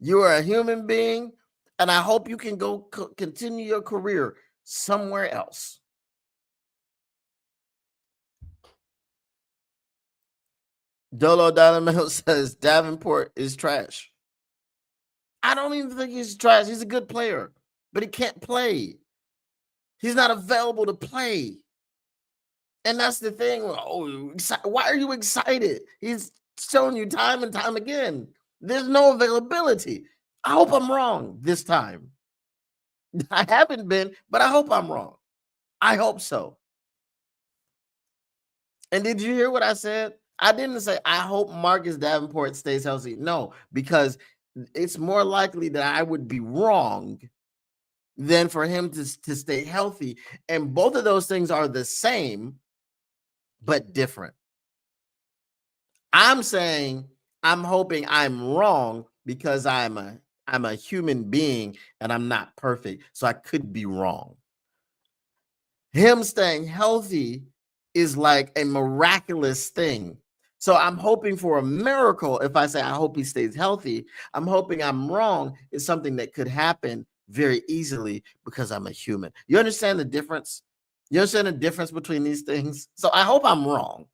You are a human being, and I hope you can go continue your career somewhere else. Dolo Dynamite says Davenport is trash. I don't even think he's trash. He's a good player, but he can't play. He's not available to play. And that's the thing. Oh, why are you excited? He's shown you time and time again. There's no availability. I hope I'm wrong this time. I haven't been, but I hope I'm wrong. I hope so. And did you hear what I said? I didn't say I hope Marcus Davenport stays healthy. No, because it's more likely that I would be wrong than for him to stay healthy. And both of those things are the same, but different. I'm saying I'm hoping I'm wrong because I'm a human being and I'm not perfect. So I could be wrong. Him staying healthy is like a miraculous thing. So I'm hoping for a miracle. If I say I hope he stays healthy, I'm hoping I'm wrong. It's something that could happen very easily because I'm a human. You understand the difference? You understand the difference between these things? So I hope I'm wrong.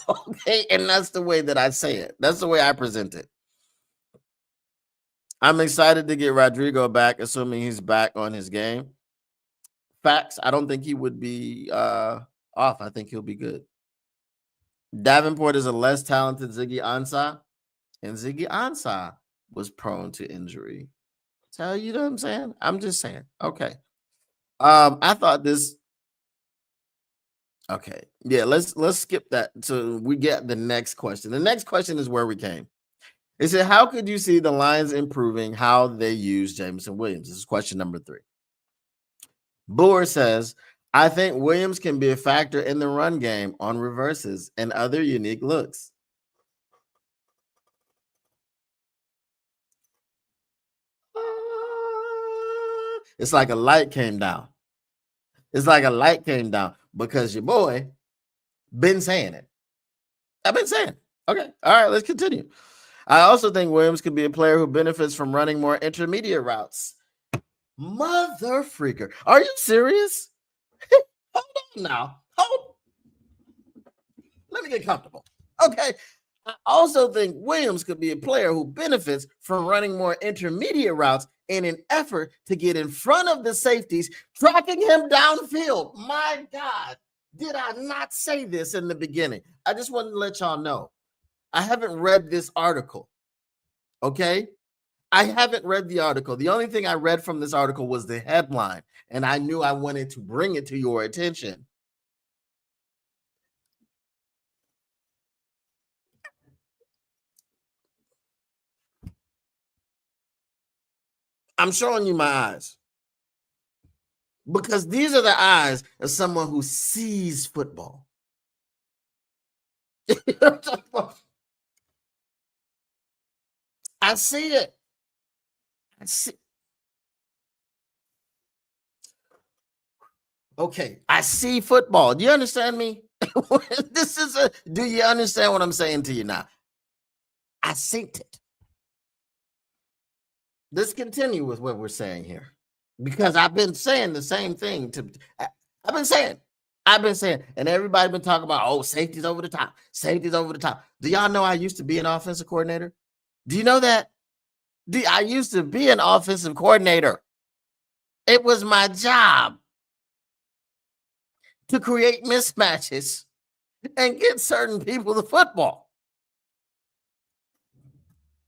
Okay, and that's the way that I say it. That's the way I present it. I'm excited to get Rodrigo back, assuming he's back on his game. Facts. I don't think he would be off. I think he'll be good. Davenport is a less talented Ziggy Ansah, and Ziggy Ansah was prone to injury. So you know what I'm saying? I'm just saying. Okay. I thought this. Okay. Yeah, let's skip that. So we get the next question. The next question is where we came. It said, how could you see the Lions improving how they use Jameson Williams? This is question number 3. Boer says, I think Williams can be a factor in the run game on reverses and other unique looks. It's like a light came down. It's like a light came down because your boy been saying it. I've been saying. Okay. All right, let's continue. I also think Williams could be a player who benefits from running more intermediate routes. Mother freaker. Are you serious? Hold on now. Let me get comfortable. Okay. I also think Williams could be a player who benefits from running more intermediate routes in an effort to get in front of the safeties, tracking him downfield. My God, did I not say this in the beginning? I just wanted to let y'all know. I haven't read this article. Okay. I haven't read the article. The only thing I read from this article was the headline, and I knew I wanted to bring it to your attention. I'm showing you my eyes because these are the eyes of someone who sees football. I see it. I see. Okay, I see football. Do you understand me? Do you understand what I'm saying to you now? I synced it. Let's continue with what we're saying here. Because I've been saying the same thing I've been saying, and everybody been talking about, oh, safety's over the top. Safety's over the top. Do y'all know I used to be an offensive coordinator? Do you know that? I used to be an offensive coordinator. It was my job to create mismatches and get certain people the football.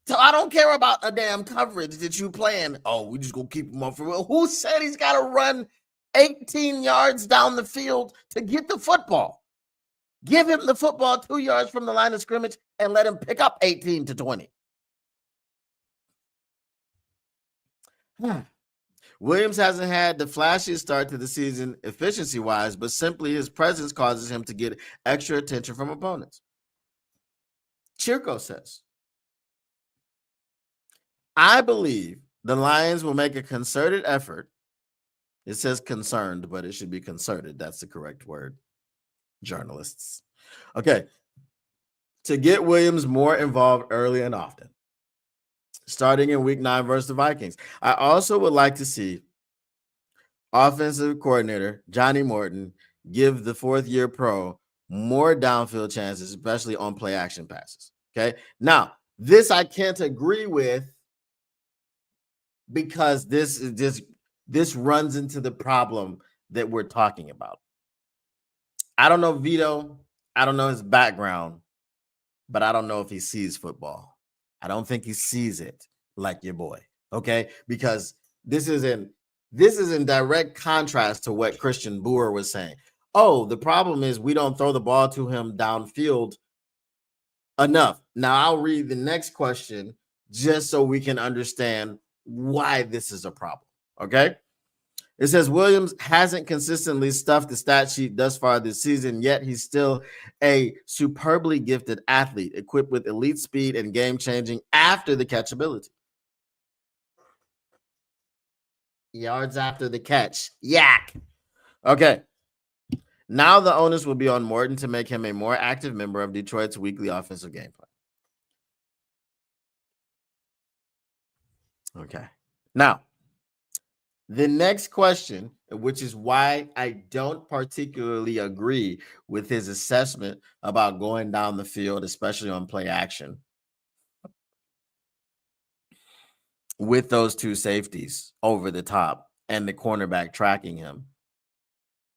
So I don't care about a damn coverage that you playing. Oh, we just gonna keep him off for real. Who said he's got to run 18 yards down the field to get the football? Give him the football 2 yards from the line of scrimmage and let him pick up 18 to 20. Williams hasn't had the flashiest start to the season efficiency-wise, but simply his presence causes him to get extra attention from opponents. Chirko says, I believe the Lions will make a concerted effort. It says concerned, but it should be concerted. That's the correct word, journalists. Okay. To get Williams more involved early and often. starting in week 9 versus the Vikings. I also would like to see offensive coordinator Johnny Morton give the fourth-year pro more downfield chances, especially on play action passes. Okay. Now, this I can't agree with because this runs into the problem that we're talking about. I don't know Vito. I don't know his background, but I don't know if he sees football. I don't think he sees it like your boy. Okay, because this is in direct contrast to what Christian Boer was saying. Oh, the problem is we don't throw the ball to him downfield enough. Now I'll read the next question just so we can understand why this is a problem. Okay. It says Williams hasn't consistently stuffed the stat sheet thus far this season, yet he's still a superbly gifted athlete, equipped with elite speed and game-changing after the catch ability. Yards after the catch. Yak. Okay. Now the onus will be on Morton to make him a more active member of Detroit's weekly offensive game plan. Okay. Now, the next question, which is why I don't particularly agree with his assessment about going down the field, especially on play action, with those two safeties over the top and the cornerback tracking him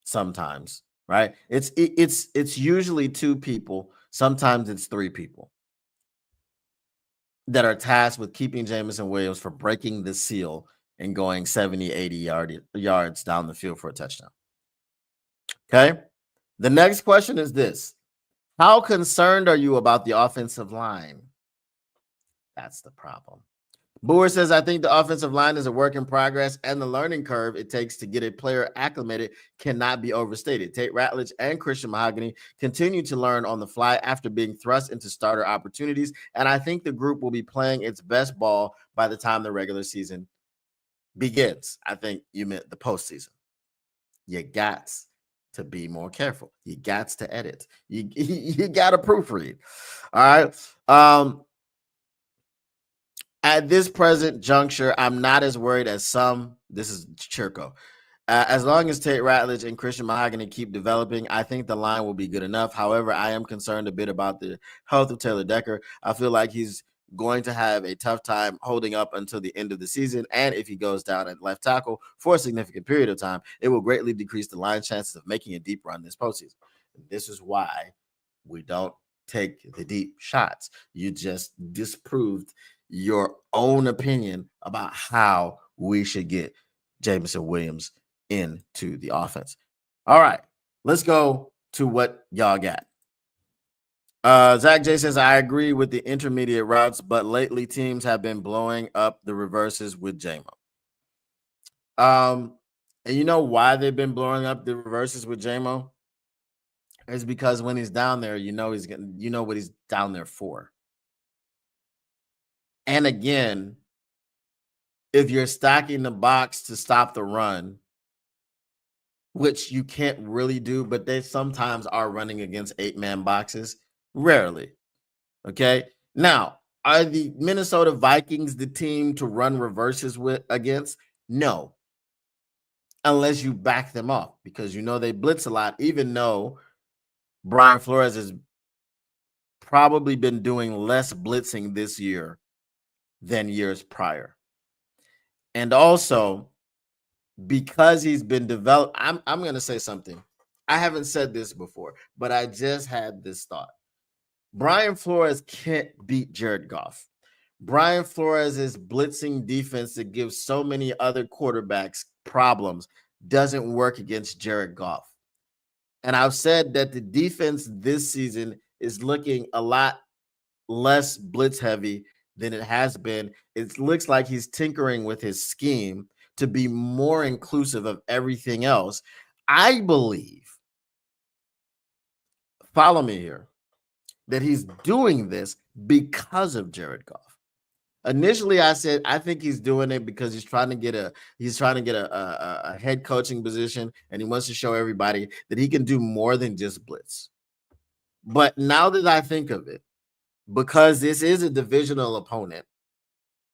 sometimes, right? It's usually two people, sometimes it's three people that are tasked with keeping Jameson Williams from breaking the seal and going 70, 80 yards down the field for a touchdown. Okay. The next question is this. How concerned are you about the offensive line? That's the problem. Boer says, I think the offensive line is a work in progress, and the learning curve it takes to get a player acclimated cannot be overstated. Tate Ratledge and Christian Mahogany continue to learn on the fly after being thrust into starter opportunities, and I think the group will be playing its best ball by the time the regular season begins. I think you meant the postseason. You got to be more careful. You got to edit. You got to proofread. All right. At this present juncture, I'm not as worried as some. This is Chirko. As long as Tate Ratledge and Christian Mahogany keep developing, I think the line will be good enough. However, I am concerned a bit about the health of Taylor Decker. I feel like he's going to have a tough time holding up until the end of the season. And if he goes down at left tackle for a significant period of time, it will greatly decrease the line's chances of making a deep run this postseason. This is why we don't take the deep shots. You just disproved your own opinion about how we should get Jameson Williams into the offense. All right, let's go to what y'all got. Zach J says, I agree with the intermediate routes, but lately teams have been blowing up the reverses with JMO. And you know why they've been blowing up the reverses with JMO? It's because when he's down there, you know what he's down there for. And again, if you're stacking the box to stop the run, which you can't really do, but they sometimes are running against 8-man boxes. Rarely. Okay. Now, are the Minnesota Vikings the team to run reverses against? No. Unless you back them off, because they blitz a lot, even though Brian Flores has probably been doing less blitzing this year than years prior. And also, because he's been developed, I'm going to say something. I haven't said this before, but I just had this thought. Brian Flores can't beat Jared Goff. Brian Flores' blitzing defense that gives so many other quarterbacks problems doesn't work against Jared Goff. And I've said that the defense this season is looking a lot less blitz heavy than it has been. It looks like he's tinkering with his scheme to be more inclusive of everything else. I believe, follow me here, that he's doing this because of Jared Goff. Initially, I said I think he's doing it because he's trying to get a head coaching position, and he wants to show everybody that he can do more than just blitz. But now that I think of it, because this is a divisional opponent,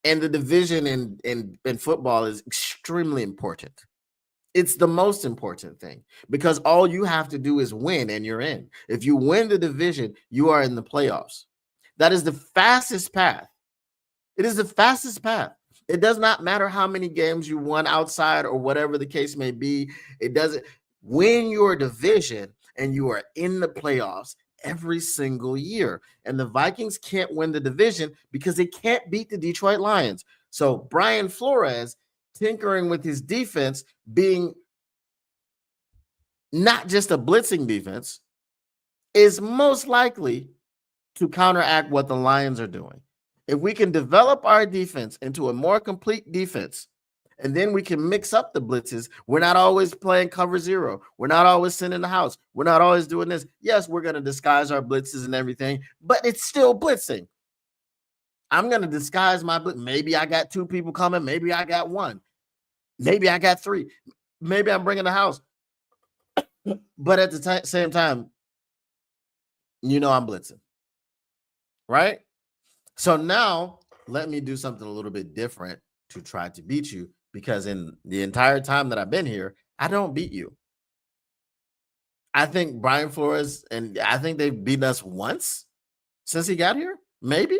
And the division in football is extremely important. It's the most important thing because all you have to do is win and you're in. If you win the division, you are in the playoffs. That is the fastest path. It is the fastest path. It does not matter how many games you won outside or whatever the case may be. It doesn't win your division and you are in the playoffs every single year. And the Vikings can't win the division because they can't beat the Detroit Lions. So Brian Flores tinkering with his defense being not just a blitzing defense is most likely to counteract what the Lions are doing. If we can develop our defense into a more complete defense, and then we can mix up the blitzes, we're not always playing cover zero. We're not always sending the house. We're not always doing this. Yes, we're going to disguise our blitzes and everything, but it's still blitzing. I'm going to disguise my blitz. Maybe I got 2 people coming. Maybe I got 1. Maybe I got 3. Maybe I'm bringing the house. But at the same time, I'm blitzing. Right? So now let me do something a little bit different to try to beat you, because in the entire time that I've been here, I don't beat you. I think Brian Flores, and I think they've beaten us once since he got here. Maybe.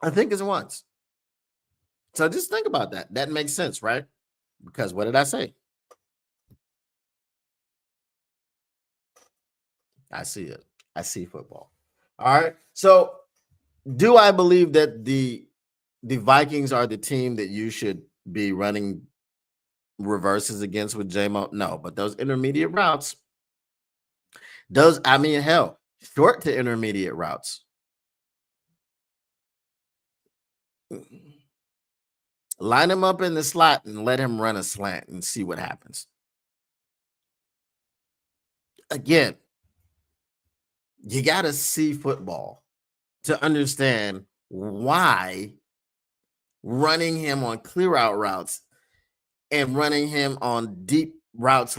I think it's once. So just think about that. That makes sense, right? Because what did I say? I see it. I see football. All right. So do I believe that the Vikings are the team that you should be running reverses against with J-Mo? No, but those intermediate routes, hell, short to intermediate routes. Line him up in the slot and let him run a slant and see what happens. Again, you got to see football to understand why running him on clear out routes and running him on deep routes,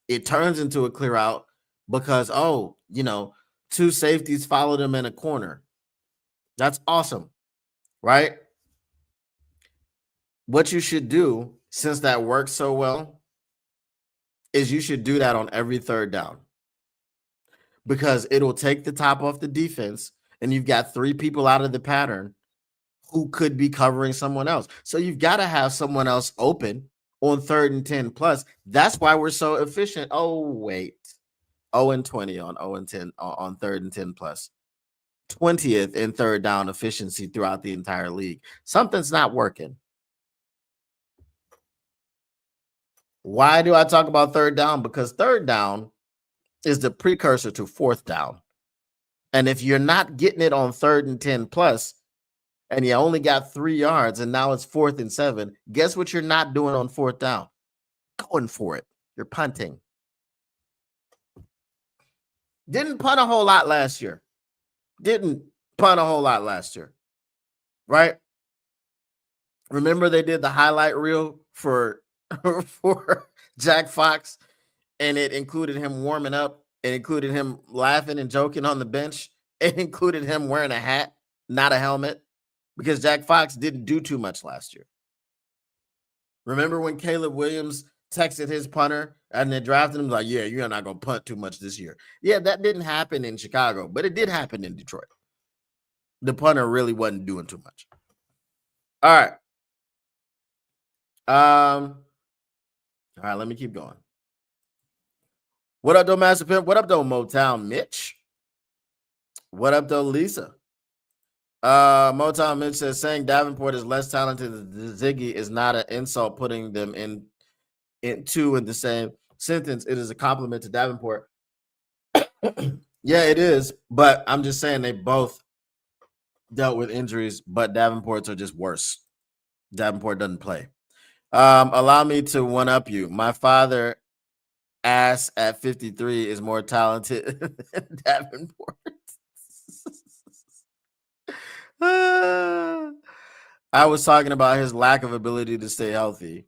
it turns into a clear out because, 2 safeties followed him in a corner. That's awesome, right? What you should do, since that works so well, is you should do that on every 3rd down, because it'll take the top off the defense and you've got 3 people out of the pattern who could be covering someone else. So you've got to have someone else open on 3rd and 10 plus. That's why we're so efficient. Oh, wait. 0 and 20 on 0 and 10 on 3rd and 10 plus. 20th in 3rd down efficiency throughout the entire league. Something's not working. Why do I talk about 3rd down? Because 3rd down is the precursor to 4th down. And if you're not getting it on 3rd and 10 plus, and you only got 3 yards, and now it's 4th and 7, guess what you're not doing on 4th down? Going for it. You're punting. Didn't punt a whole lot last year. Right? Remember they did the highlight reel for Jack Fox, and it included him warming up, it included him laughing and joking on the bench, it included him wearing a hat, not a helmet, because Jack Fox didn't do too much last year. Remember when Caleb Williams texted his punter and they drafted him like, yeah, you're not going to punt too much this year. Yeah, that didn't happen in Chicago, but it did happen in Detroit. The punter really wasn't doing too much. All right. All right, let me keep going. What up, though, Master Pimp? What up, though, Motown Mitch? What up, though, Lisa? Motown Mitch says saying Davenport is less talented than Ziggy is not an insult, putting them in two in the same sentence. It is a compliment to Davenport. Yeah, it is, but I'm just saying they both dealt with injuries, but Davenport's are just worse. Davenport doesn't play. Allow me to one up you. My father ass at 53 is more talented than Davenport. I was talking about his lack of ability to stay healthy.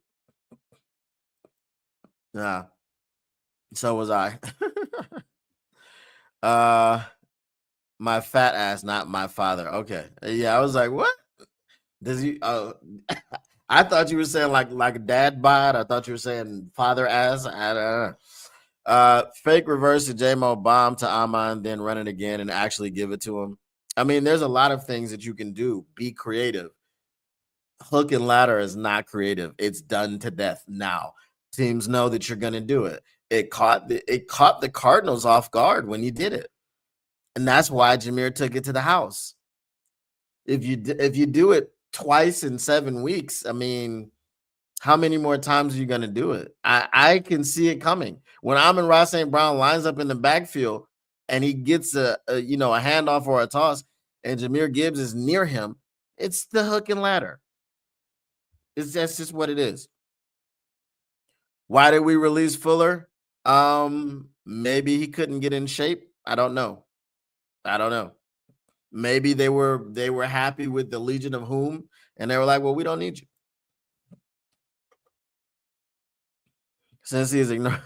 Yeah. So was I. My fat ass, not my father. Okay. Yeah, I was like, what? Does he? I thought you were saying like dad bod. I thought you were saying father ass. I don't know. Fake reverse to JMO bomb to Amon, then run it again and actually give it to him. I mean, there's a lot of things that you can do. Be creative. Hook and ladder is not creative. It's done to death now. Teams know that you're going to do it. It caught the Cardinals off guard when you did it, and that's why Jameer took it to the house. If you do it twice in 7 weeks, I mean, how many more times are you going to do it? I can see it coming. When Amon-Ra St. Brown lines up in the backfield and he gets a handoff or a toss, and Jameer Gibbs is near him, it's the hook and ladder. That's just what it is. Why did we release Fuller? Maybe he couldn't get in shape. I don't know. Maybe they were happy with the Legion of Whom, and they were like, "Well, we don't need you." Since he is ignored,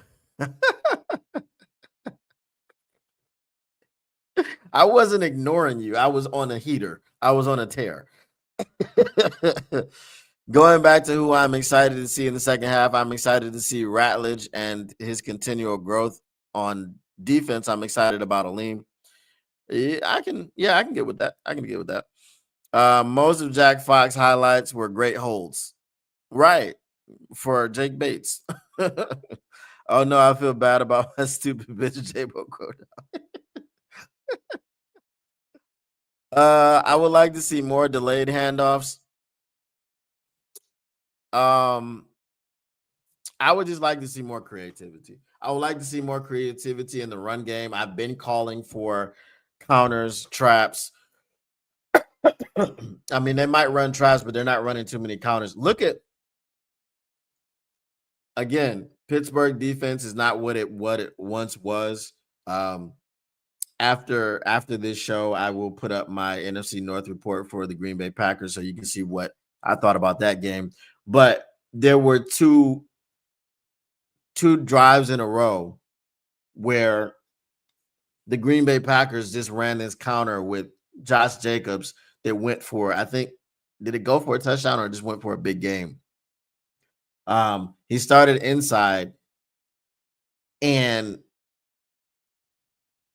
I wasn't ignoring you. I was on a heater. I was on a tear. Going back to who I'm excited to see in the second half, I'm excited to see Ratledge and his continual growth on defense. I'm excited about Aleem. I can get with that. I can get with that. Most of Jack Fox highlights were great holds. Right. For Jake Bates. Oh no, I feel bad about my stupid bitch J-Bo quote. I would like to see more delayed handoffs. I would just like to see more creativity. I would like to see more creativity in the run game. I've been calling for counters, traps. I mean, they might run traps, but they're not running too many counters. Look at, again, Pittsburgh defense is not what it once was. After this show, I will put up my NFC North report for the Green Bay Packers so you can see what I thought about that game. But there were two drives in a row where the Green Bay Packers just ran this counter with Josh Jacobs that went for, I think, did it go for a touchdown or just went for a big game? He started inside, and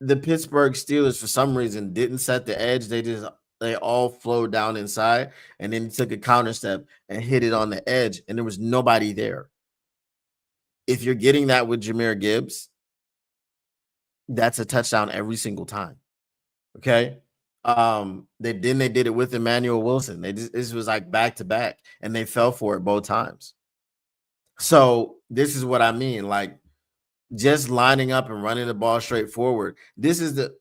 the Pittsburgh Steelers, for some reason, didn't set the edge. They all flowed down inside, and then he took a counter step and hit it on the edge, and there was nobody there. If you're getting that with Jahmyr Gibbs, that's a touchdown every single time. Okay. They did it with Emmanuel Wilson. This was like back to back, and they fell for it both times. So this is what I mean. Like, just lining up and running the ball straight forward. This is the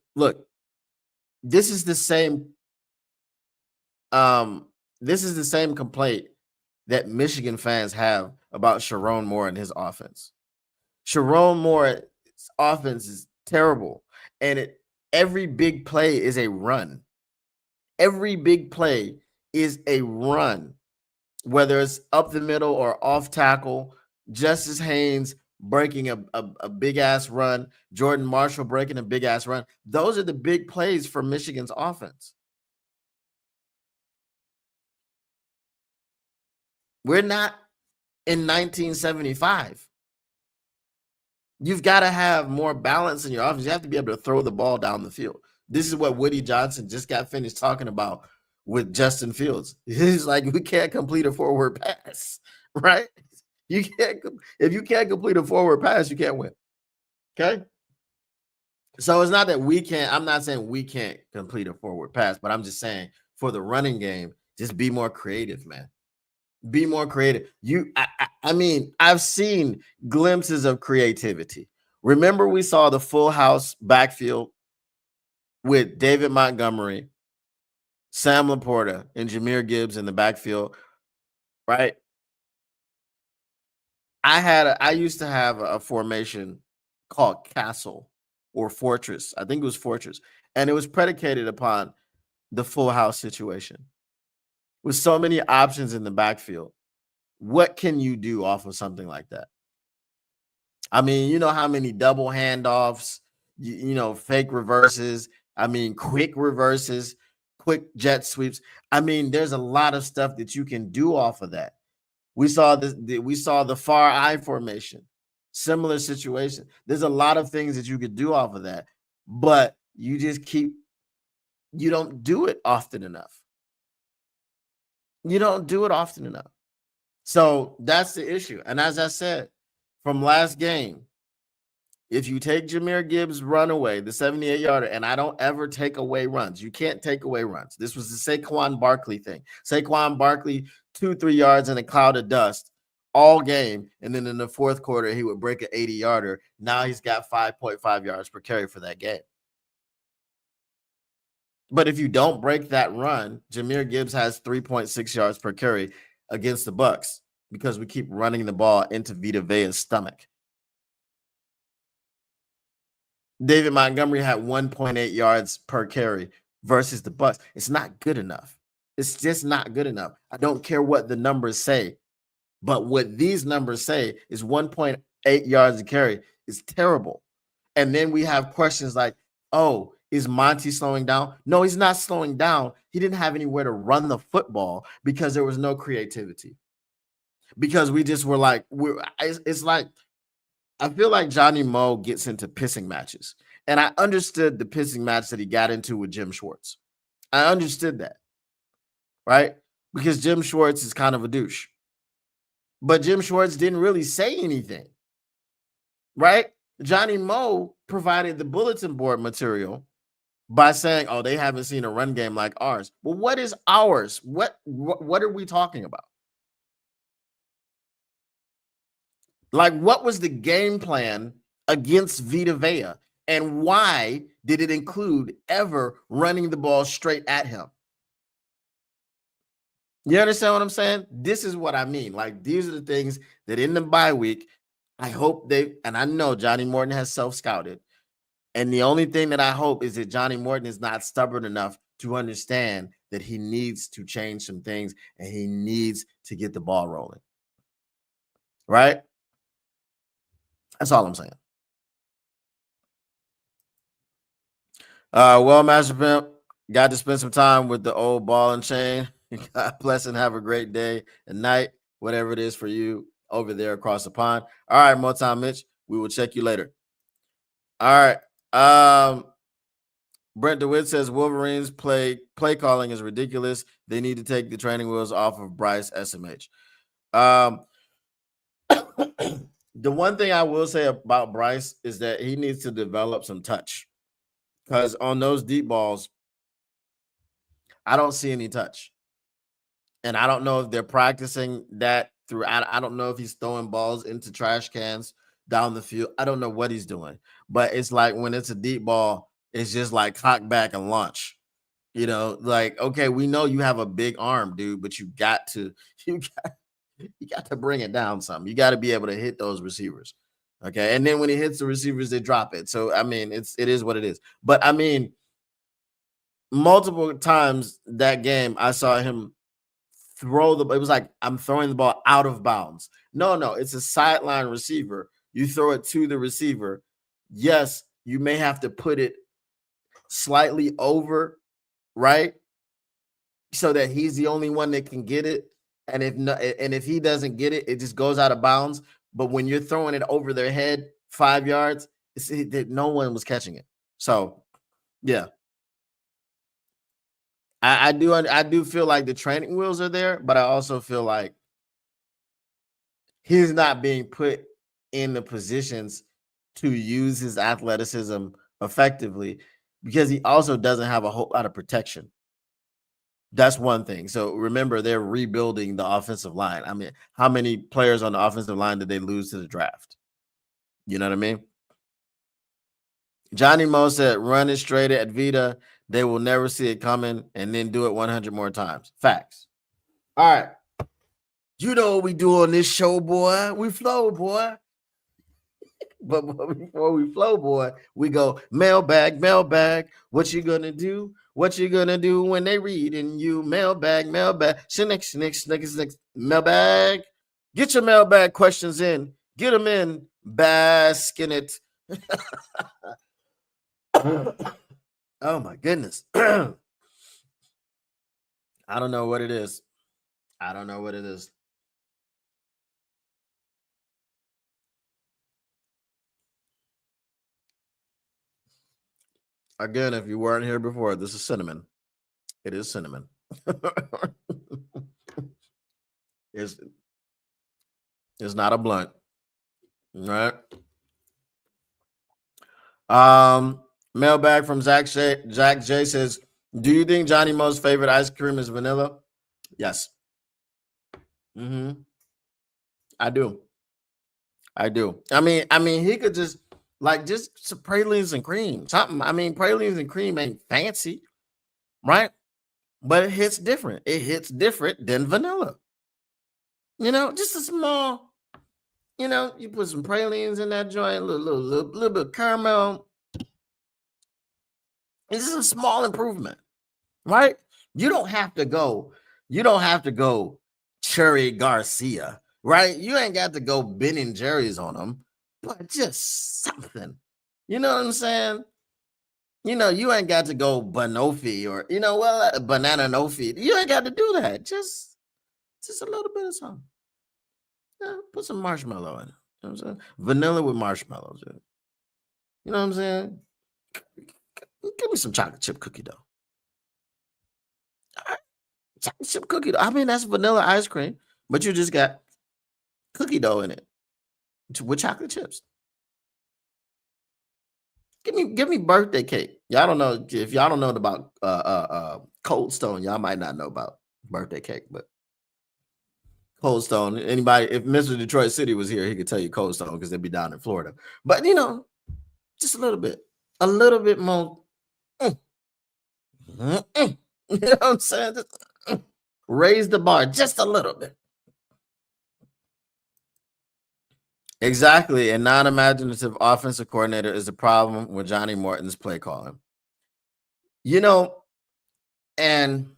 same. This is the same complaint that Michigan fans have about Sharon Moore and his offense. Sharon Moore's offense is terrible, and every big play is a run. Every big play is a run, whether it's up the middle or off tackle. Justice Haynes breaking a big ass run, Jordan Marshall breaking a big ass run. Those are the big plays for Michigan's offense. We're not in 1975. You've got to have more balance in your offense. You have to be able to throw the ball down the field. This is what Woody Johnson just got finished talking about with Justin Fields. He's like, we can't complete a forward pass, right? You can't. If you can't complete a forward pass, you can't win. Okay. So it's not that we can't. I'm not saying we can't complete a forward pass, but I'm just saying for the running game, just be more creative, man. Be more creative. I mean, I've seen glimpses of creativity. Remember, we saw the full house backfield with David Montgomery, Sam Laporta, and Jahmyr Gibbs in the backfield, right? I used to have a formation called Castle or Fortress. I think it was Fortress, and it was predicated upon the full house situation. With so many options in the backfield, what can you do off of something like that? I mean, you know how many double handoffs, fake reverses, quick reverses, quick jet sweeps. I mean, there's a lot of stuff that you can do off of that. We saw this. We saw the far eye formation, similar situation. There's a lot of things that you could do off of that, but you just keep. You don't do it often enough. You don't do it often enough. So that's the issue. And as I said from last game, if you take Jahmyr Gibbs' run away, the 78-yarder, and I don't ever take away runs. You can't take away runs. This was the Saquon Barkley thing. Saquon Barkley, 2-3 yards in a cloud of dust all game. And then in the fourth quarter, he would break an 80-yarder. Now he's got 5.5 yards per carry for that game. But if you don't break that run, Jahmyr Gibbs has 3.6 yards per carry against the Bucks because we keep running the ball into Vita Vea's stomach. David Montgomery had 1.8 yards per carry versus the Bucks. It's not good enough. It's just not good enough. I don't care what the numbers say, but what these numbers say is 1.8 yards a carry is terrible. And then we have questions like, oh, is Monty slowing down? No, he's not slowing down. He didn't have anywhere to run the football because there was no creativity. Because we just were like, it's like, I feel like Johnny Moe gets into pissing matches. And I understood the pissing match that he got into with Jim Schwartz. I understood that, right? Because Jim Schwartz is kind of a douche. But Jim Schwartz didn't really say anything, right? Johnny Moe provided the bulletin board material by saying, oh, they haven't seen a run game like ours. Well, what is ours? What are we talking about? Like, what was the game plan against Vita Vea? And why did it include ever running the ball straight at him? You understand what I'm saying? This is what I mean. Like, these are the things that in the bye week, I hope and I know Johnny Morton has self-scouted. And the only thing that I hope is that Johnny Morton is not stubborn enough to understand that he needs to change some things and he needs to get the ball rolling. Right? That's all I'm saying. Well, Master Pimp, got to spend some time with the old ball and chain. God bless and have a great day and night, whatever it is for you over there across the pond. All right, Motown Mitch, we will check you later. All right. Brent DeWitt says Wolverines play calling is ridiculous. They need to take the training wheels off of Bryce SMH. The one thing I will say about Bryce is that he needs to develop some touch. Because on those deep balls, I don't see any touch. And I don't know if they're practicing that through. I don't know if he's throwing balls into trash cans down the field. I don't know what he's doing. But it's like when it's a deep ball, it's just like cock back and launch. You know, like, okay, we know you have a big arm, dude, but you got to bring it down some. You got to be able to hit those receivers. Okay. And then when he hits the receivers, they drop it. So I mean, it is what it is. But I mean, multiple times that game, I saw him throw it was like, I'm throwing the ball out of bounds. No, it's a sideline receiver. You throw it to the receiver. Yes, you may have to put it slightly over, right? So that he's the only one that can get it. And if he doesn't get it, it just goes out of bounds. But when you're throwing it over their head 5 yards, no one was catching it. So, yeah. I do feel like the training wheels are there, but I also feel like he's not being put in the positions to use his athleticism effectively because he also doesn't have a whole lot of protection. That's one thing. So remember, they're rebuilding the offensive line. I mean, how many players on the offensive line did they lose to the draft? You know what I mean? Johnny Moe said, run it straight at Vita. They will never see it coming and then do it 100 more times. Facts. All right. You know what we do on this show, boy. We flow, boy. But before we flow, boy, we go mailbag. What you gonna do? What you gonna do when they read in you? Mailbag. Next. Mailbag. Get your mailbag questions in. Get them in. Bask in it. Oh my goodness. I don't know what it is. I don't know what it is. Again, if you weren't here before, this is cinnamon. It is cinnamon. it's it's not a blunt, right? Mailbag from Jack J says, "Do you think Johnny Mo's favorite ice cream is vanilla?" Yes. I do. I do. I mean, he could just like just some pralines and cream, something. I mean, pralines and cream ain't fancy, right? But it hits different. It hits different than vanilla. Just a small. You put some pralines in that joint, a little bit of caramel. This is a small improvement, right? You don't have to go. You don't have to go Cherry Garcia, right? You ain't got to go Ben and Jerry's on them, but just something. You know what I'm saying? You ain't got to go Banoffee or banana nofi. You ain't got to do that. Just a little bit of something. Yeah, put some marshmallow in it. You know what I'm saying? Vanilla with marshmallows. You know what I'm saying? Give me some chocolate chip cookie dough. All right, chocolate chip cookie dough. I mean, that's vanilla ice cream, but you just got cookie dough in it with chocolate chips. Give me birthday cake. Y'all don't know if y'all don't know about Cold Stone. Y'all might not know about birthday cake, but Cold Stone. Anybody, if Mr. Detroit City was here, he could tell you Cold Stone because they'd be down in Florida. But just a little bit more. mm, you know what I'm saying? Raise the bar just a little bit. Exactly. A non-imaginative offensive coordinator is the problem with Johnny Morton's play calling. You know, and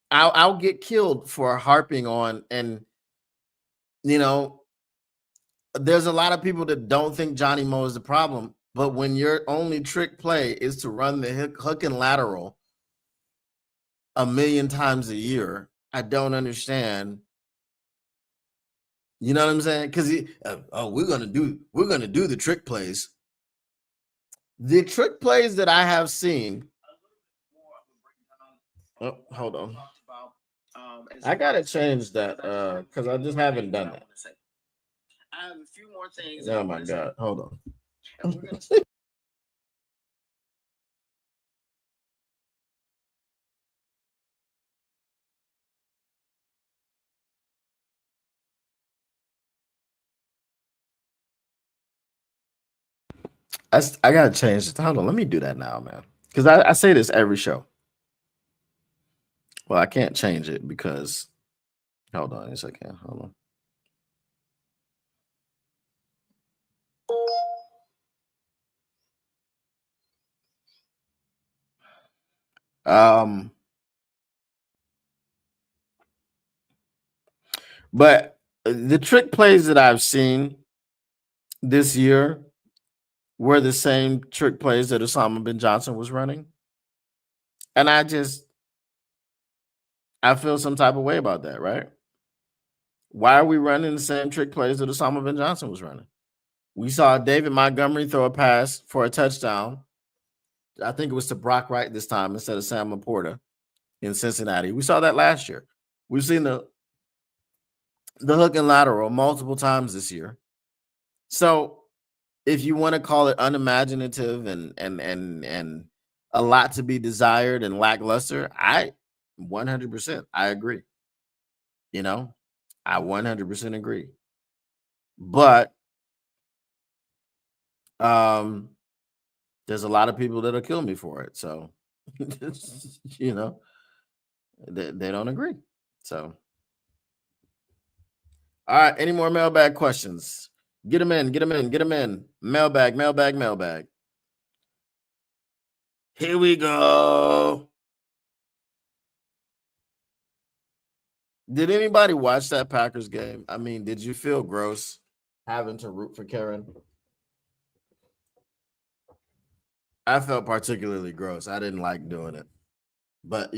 I'll get killed for harping on, and you know, there's a lot of people that don't think Johnny Mo is the problem, but when your only trick play is to run the hook and lateral a million times a year, I don't understand. You know what I'm saying? Because we're gonna do the trick plays. The trick plays that I have seen. Oh, hold on. I gotta change that because I just haven't done it. I have a few more things. Oh my god! Hold on. I gotta change this. Hold on, let me do that now, man. Because I say this every show. Well, I can't change it because hold on a second. Hold on. But the trick plays that I've seen this year were the same trick plays that Osama bin Johnson was running. And I feel some type of way about that, right? Why are we running the same trick plays that Osama bin Johnson was running? We saw David Montgomery throw a pass for a touchdown. I think it was to Brock Wright this time instead of Sam Laporta in Cincinnati. We saw that last year. We've seen the hook and lateral multiple times this year. So if you want to call it unimaginative and a lot to be desired and lackluster, I 100% I agree. You know, I 100% agree. But um there's a lot of people that'll kill me for it. So you know, they don't agree. So all right, any more mailbag questions? Get them in, get them in, get them in. Mailbag, mailbag, mailbag. Here we go. Did anybody watch that Packers game? I mean, did you feel gross having to root for Karen? I felt particularly gross. I didn't like doing it. But,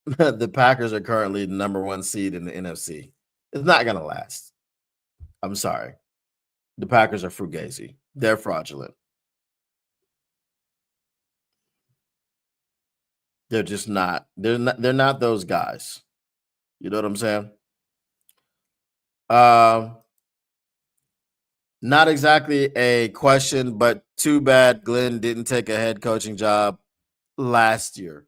The Packers are currently the number one seed in the NFC. It's not gonna last. I'm sorry. The Packers are fugazi. They're fraudulent. They're just not. They're not those guys. You know what I'm saying? Um, Not exactly a question, but too bad Glenn didn't take a head coaching job last year.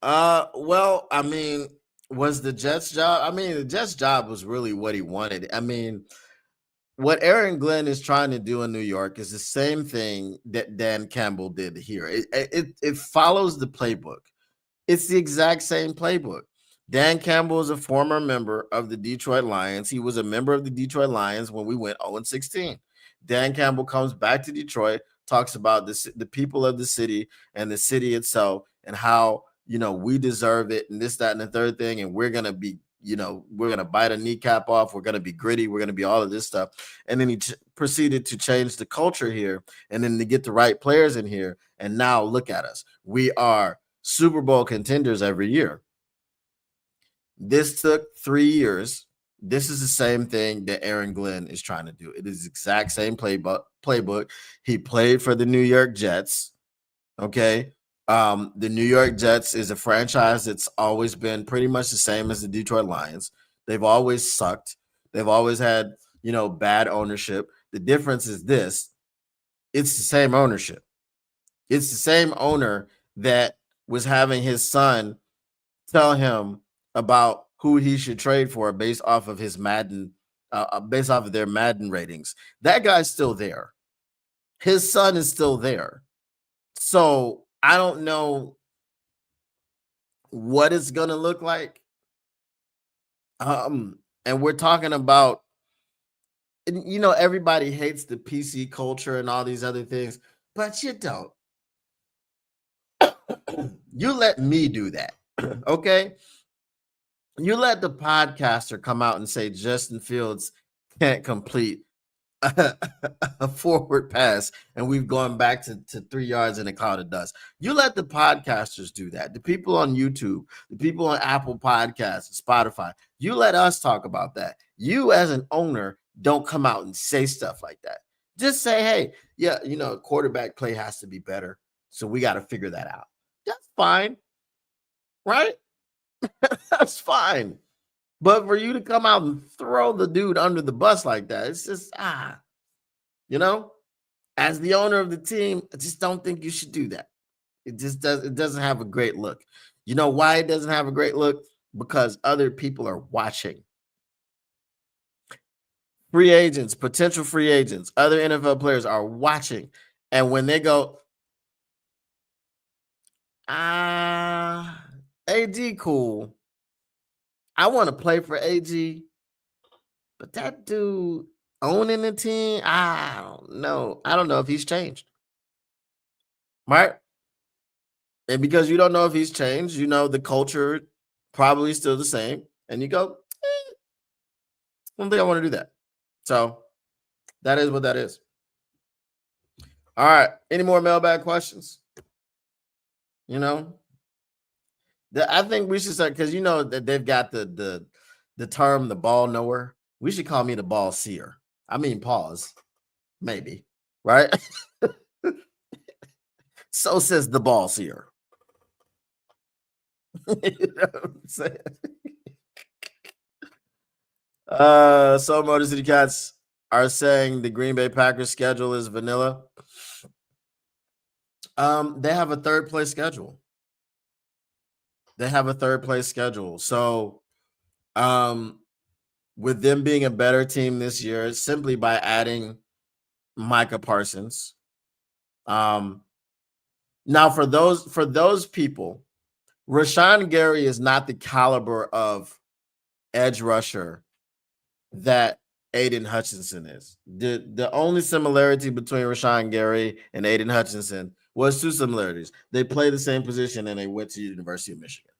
Well, I mean, was the Jets job? I mean, the Jets job was really what he wanted. I mean, what Aaron Glenn is trying to do in New York is the same thing that Dan Campbell did here. It follows the playbook. It's the exact same playbook. Dan Campbell is a former member of the Detroit Lions. He was a member of the Detroit Lions when we went 0-16. Dan Campbell comes back to Detroit, talks about this, the people of the city and the city itself, and how we deserve it, and this, that, and the third thing, and we're gonna be, we're gonna bite a kneecap off. We're gonna be gritty. We're gonna be all of this stuff. And then he proceeded to change the culture here, and then to get the right players in here. And now look at us. We are Super Bowl contenders every year. This took 3 years. This is the same thing that Aaron Glenn is trying to do. It is the exact same playbook. He played for the New York Jets. Okay. The New York Jets is a franchise that's always been pretty much the same as the Detroit Lions. They've always sucked. They've always had, bad ownership. The difference is this: it's the same ownership. It's the same owner that was having his son tell him about who he should trade for based off of his Madden, based off of their Madden ratings. That guy's still there. His son is still there. So I don't know what it's gonna look like. And we're talking about, everybody hates the PC culture and all these other things, but you don't. You let me do that. Okay. You let the podcaster come out and say Justin Fields can't complete a forward pass, and we've gone back to 3 yards in a cloud of dust. You let the podcasters do that. The people on YouTube, the people on Apple Podcasts, Spotify, you let us talk about that. You as an owner don't come out and say stuff like that. Just say, hey, yeah, quarterback play has to be better. So we got to figure that out. That's fine. Right? That's fine. But for you to come out and throw the dude under the bus like that, it's just, as the owner of the team, I just don't think you should do that. It doesn't have a great look. You know why it doesn't have a great look? Because other people are watching. Free agents, potential free agents, other NFL players are watching. And when they go, AD cool. I want to play for AG, but that dude owning the team, I don't know. I don't know if he's changed. Right? And because you don't know if he's changed, the culture probably still the same. And you go, I don't think I want to do that. So that is what that is. All right. Any more mailbag questions? I think we should start, because that they've got the term the ball knower. We should call me the ball seer. I mean, pause. Maybe. Right? So says the ball seer. You know what I'm saying? So Motor City Cats are saying the Green Bay Packers schedule is vanilla. They have a third place schedule. So with them being a better team this year, simply by adding Micah Parsons. Now for those people, Rashawn Gary is not the caliber of edge rusher that Aiden Hutchinson is. The only similarity between Rashawn Gary and Aiden Hutchinson was two similarities. They play the same position and they went to the University of Michigan.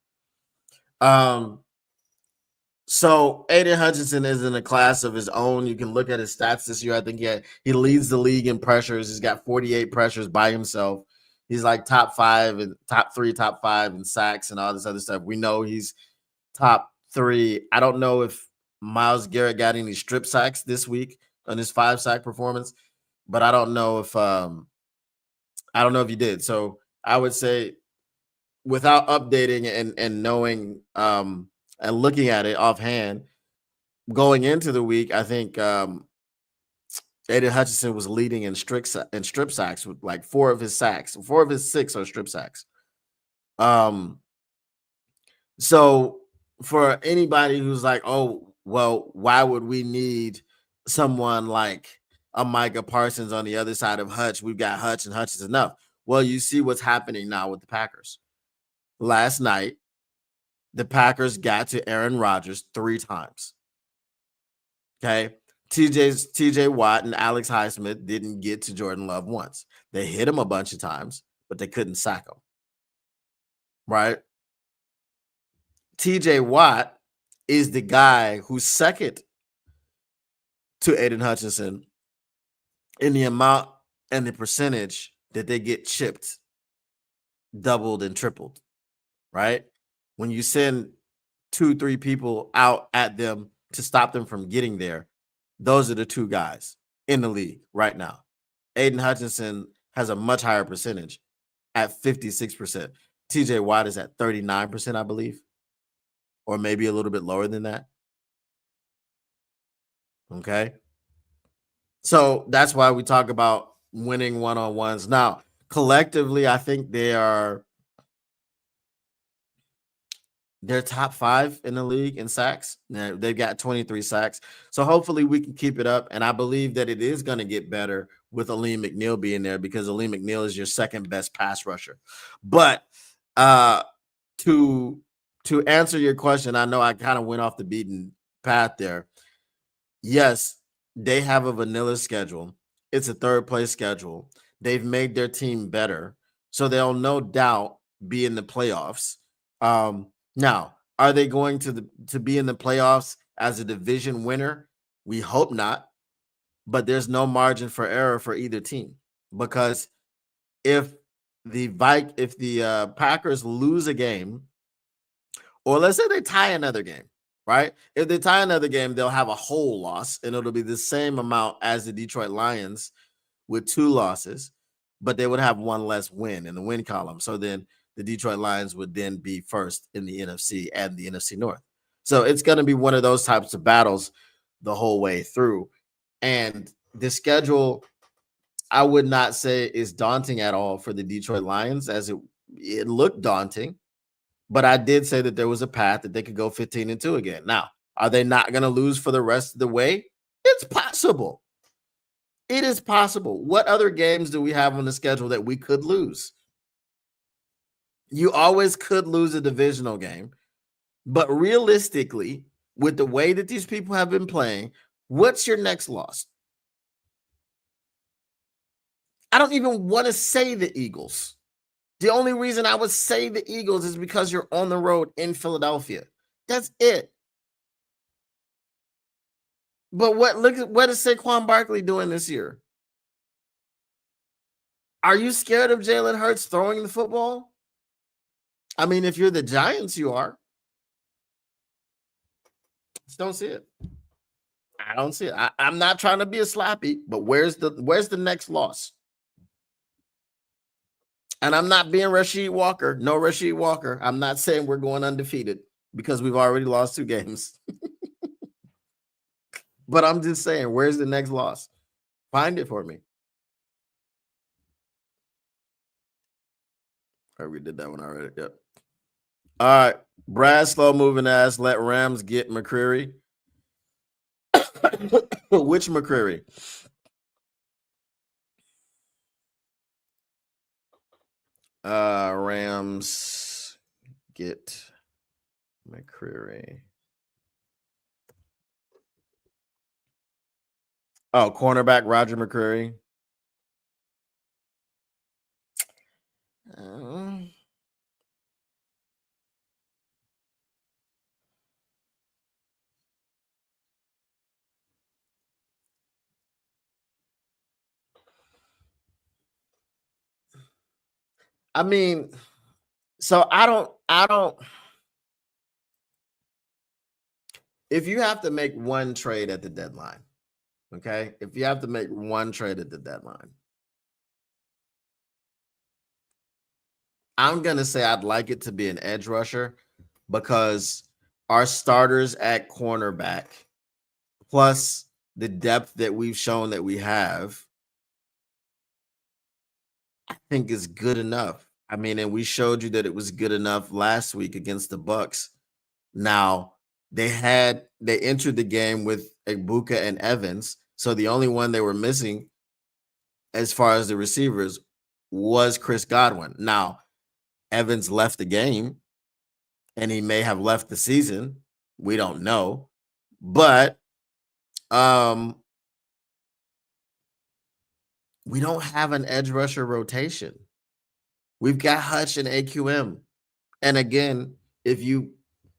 So Aiden Hutchinson is in a class of his own. You can look at his stats this year. I think he leads the league in pressures. He's got 48 pressures by himself. he's like top five and top three, top five in sacks and all this other stuff. We know he's top three. I don't know if Myles Garrett got any strip sacks this week on his 5 sack performance, but I don't know if he did. So I would say without updating and knowing and looking at it offhand going into the week, I think Aiden Hutchinson was leading in strip sacks with like 4 of his 6 are strip sacks. So for anybody who's like, oh, well, why would we need someone like a Micah Parsons on the other side of Hutch? We've got Hutch and Hutch is enough. Well, you see what's happening now with the Packers. Last night, the Packers got to Aaron Rodgers 3 times. Okay. TJ Watt and Alex Highsmith didn't get to Jordan Love once. They hit him a bunch of times, but they couldn't sack him. Right? TJ Watt is the guy who's second to Aiden Hutchinson in the amount and the percentage that they get chipped, doubled, and tripled. Right? When you send 2-3 people out at them to stop them from getting there, those are the 2 guys in the league right now. Aiden Hutchinson has a much higher percentage at 56%. TJ Watt is at 39%, I believe, or maybe a little bit lower than that. Okay. So that's why we talk about winning one-on-ones. Now, collectively, I think they're top 5 in the league in sacks. They've got 23 sacks. So hopefully we can keep it up. And I believe that it is going to get better with Aleem McNeil being there because Aleem McNeil is your second best pass rusher. But to answer your question, I know I kind of went off the beaten path there. Yes, they have a vanilla schedule. It's a 3rd place schedule. They've made their team better. So they'll no doubt be in the playoffs. Now, are they going to be in the playoffs as a division winner? We hope not, but there's no margin for error for either team because if the Packers lose a game, or let's say they tie another game, right? If they tie another game, they'll have a whole loss, and it'll be the same amount as the Detroit Lions with 2 losses, but they would have 1 less win in the win column. So then the Detroit Lions would then be first in the NFC and the NFC North. So it's going to be one of those types of battles the whole way through. And the schedule, I would not say is daunting at all for the Detroit Lions, as it looked daunting. But I did say that there was a path that they could go 15-2 again. Now, are they not going to lose for the rest of the way? It's possible. It is possible. What other games do we have on the schedule that we could lose? You always could lose a divisional game, but realistically, with the way that these people have been playing, what's your next loss? I don't even want to say the Eagles. The only reason I would say the Eagles is because you're on the road in Philadelphia. That's it. But what is Saquon Barkley doing this year? Are you scared of Jalen Hurts throwing the football? I mean, if you're the Giants, you are. Just don't see it. I don't see it. I'm not trying to be a slappy, but where's the next loss? And I'm not being Rasheed Walker. No Rasheed Walker. I'm not saying we're going undefeated because we've already lost 2 games. But I'm just saying, where's the next loss? Find it for me. Oh, we did that one already. Yep. All right. Brad slow moving ass. Let Rams get McCreary. Which McCreary? Rams get McCreary. Oh, cornerback Roger McCreary. I mean, so I don't if you have to make one trade at the deadline, okay? If you have to make one trade at the deadline, I'm gonna say I'd like it to be an edge rusher because our starters at cornerback, plus the depth that we've shown that we have, I think is good enough. I mean, and we showed you that it was good enough last week against the Bucks. Now they entered the game with Ibuka and Evans, so the only one they were missing as far as the receivers was Chris Godwin. Now Evans left the game, and he may have left the season. We don't know, but um, we don't have an edge rusher rotation. We've got Hutch and AQM, and again, if you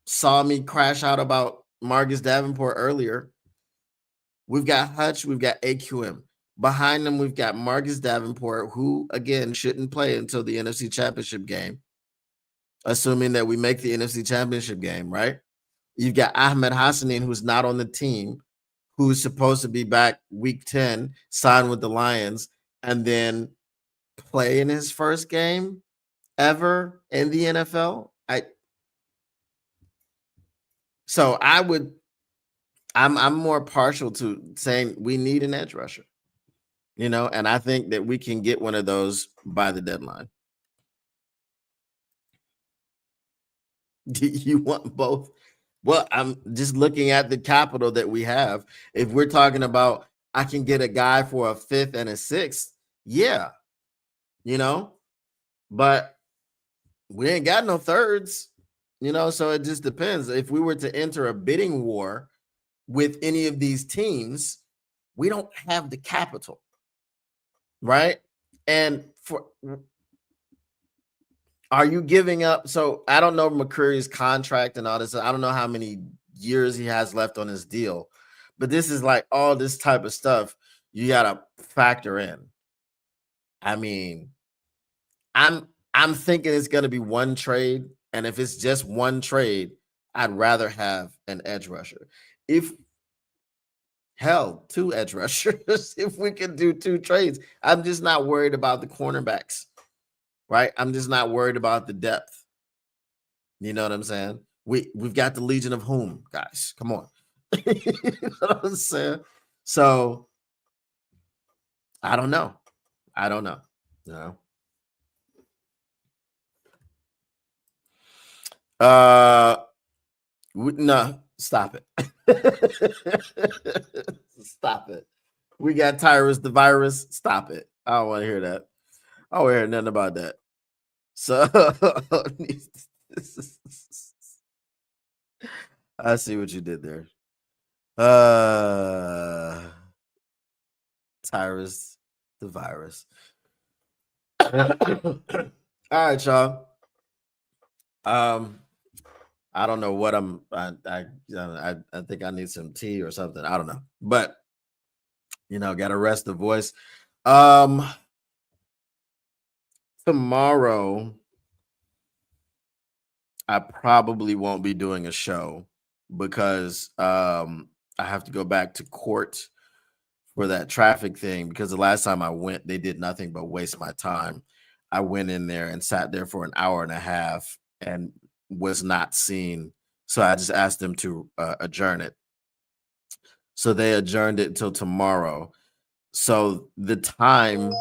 saw me crash out about Marcus Davenport earlier, we've got Hutch, we've got AQM. Behind them, we've got Marcus Davenport, who again shouldn't play until the NFC Championship game, assuming that we make the NFC Championship game, right? You've got Ahmed Hassanin, who's not on the team, who's supposed to be back week 10, signed with the Lions, and then play in his first game ever in the NFL. I'm more partial to saying we need an edge rusher, and I think that we can get one of those by the deadline. Do you want both? Well, I'm just looking at the capital that we have. If we're talking about I can get a guy for a fifth and a sixth, yeah, you know, but we ain't got no thirds, so it just depends. If we were to enter a bidding war with any of these teams, we don't have the capital, right? And are you giving up? So I don't know McCurry's contract and all this. I don't know how many years he has left on his deal, but this is like all this type of stuff you gotta factor in. I mean, I'm thinking it's gonna be one trade, and if it's just one trade, I'd rather have an edge rusher. If hell, two edge rushers, if we can do two trades, I'm just not worried about the cornerbacks, right? I'm just not worried about the depth. You know what I'm saying? We've got the Legion of Whom, guys. Come on. You know what I'm saying? So I don't know. I don't know. No, stop it. Stop it. We got Tyrus the virus. Stop it. I don't want to hear that. I don't want to hear nothing about that. So I see what you did there. Tyrus the virus. All right, y'all. I don't know what I think I need some tea or something. I don't know, but got to rest the voice. Tomorrow I probably won't be doing a show because I have to go back to court for that traffic thing, because the last time I went, they did nothing but waste my time. I went in there and sat there for an hour and a half and was not seen. So I just asked them to adjourn it. So they adjourned it until tomorrow. So the time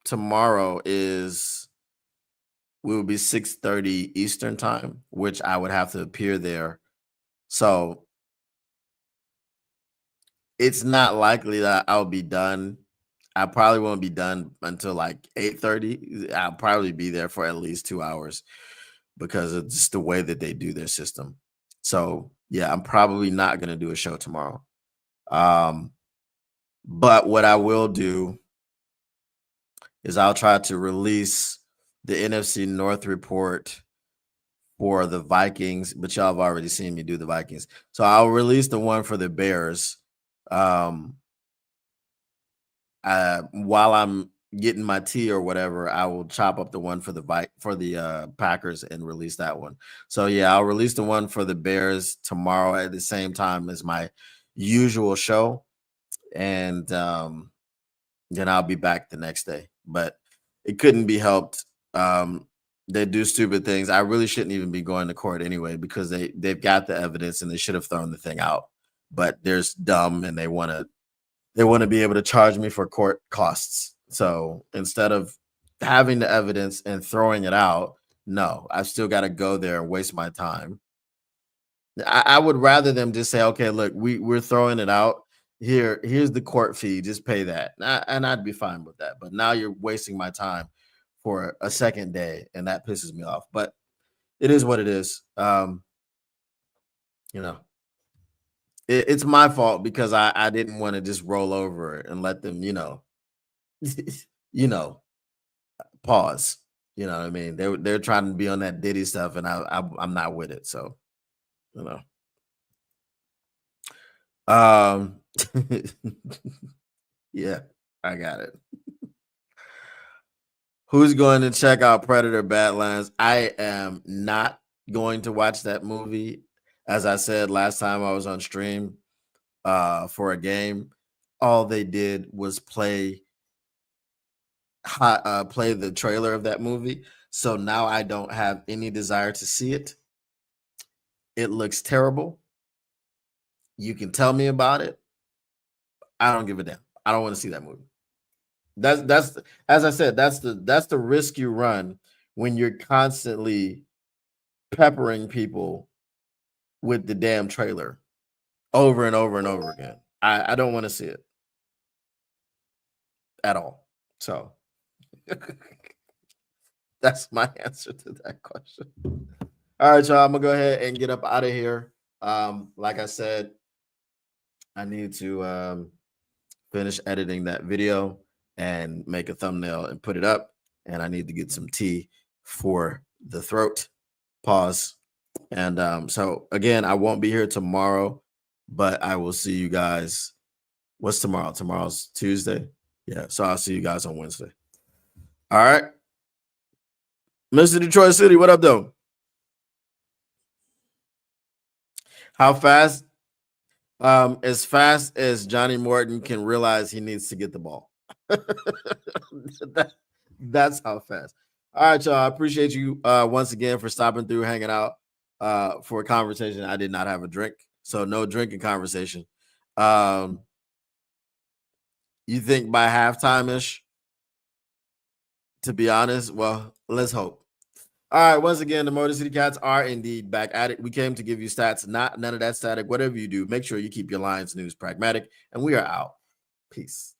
tomorrow will be 6:30 Eastern time, which I would have to appear there. So it's not likely that I'll be done. I probably won't be done until like 8:30. I'll probably be there for at least 2 hours because of just the way that they do their system. So yeah, I'm probably not going to do a show tomorrow. But what I will do is I'll try to release the NFC North report for the Vikings, but y'all have already seen me do the Vikings. So I'll release the one for the Bears. while I'm getting my tea or whatever, I will chop up the one for the Packers and release that one. So yeah, I'll release the one for the Bears tomorrow at the same time as my usual show, and then I'll be back the next day. But it couldn't be helped. They do stupid things. I really shouldn't even be going to court anyway because they've got the evidence and they should have thrown the thing out. But they're dumb and they want to be able to charge me for court costs. So instead of having the evidence and throwing it out, no, I've still got to go there and waste my time. I would rather them just say, okay, look, we're throwing it out. Here's the court fee. Just pay that. And I'd be fine with that. But now you're wasting my time for a second day, and that pisses me off. But it is what it is. You know, it's my fault because I didn't want to just roll over and let them, you know, pause. You know what I mean? They're trying to be on that Diddy stuff, and I'm not with it. So you know, um, yeah, I got it. Who's going to check out Predator Badlands? I am not going to watch that movie. As I said last time I was on stream for a game, all they did was play the trailer of that movie. So now I don't have any desire to see it. It looks terrible. You can tell me about it. I don't give a damn. I don't want to see that movie. That's as I said, that's the risk you run when you're constantly peppering people with the damn trailer over and over and over again. I don't want to see it at all. So that's my answer to that question. All right, y'all. I'm gonna go ahead and get up out of here. Like I said, I need to finish editing that video and make a thumbnail and put it up. And I need to get some tea for the throat. Pause. And so again, I won't be here tomorrow, but I will see you guys. What's tomorrow? Tomorrow's Tuesday. Yeah. So I'll see you guys on Wednesday. All right. Mr. Detroit City, what up, though? How fast? As fast as Johnny Morton can realize he needs to get the ball. That's how fast. All right, y'all. I appreciate you once again for stopping through, hanging out for a conversation. I did not have a drink, so no drinking conversation. You think by halftime-ish? To be honest, well, let's hope. All right, once again, the Motor City Cats are indeed back at it. We came to give you stats, none of that static. Whatever you do, make sure you keep your Lions news pragmatic, and we are out. Peace.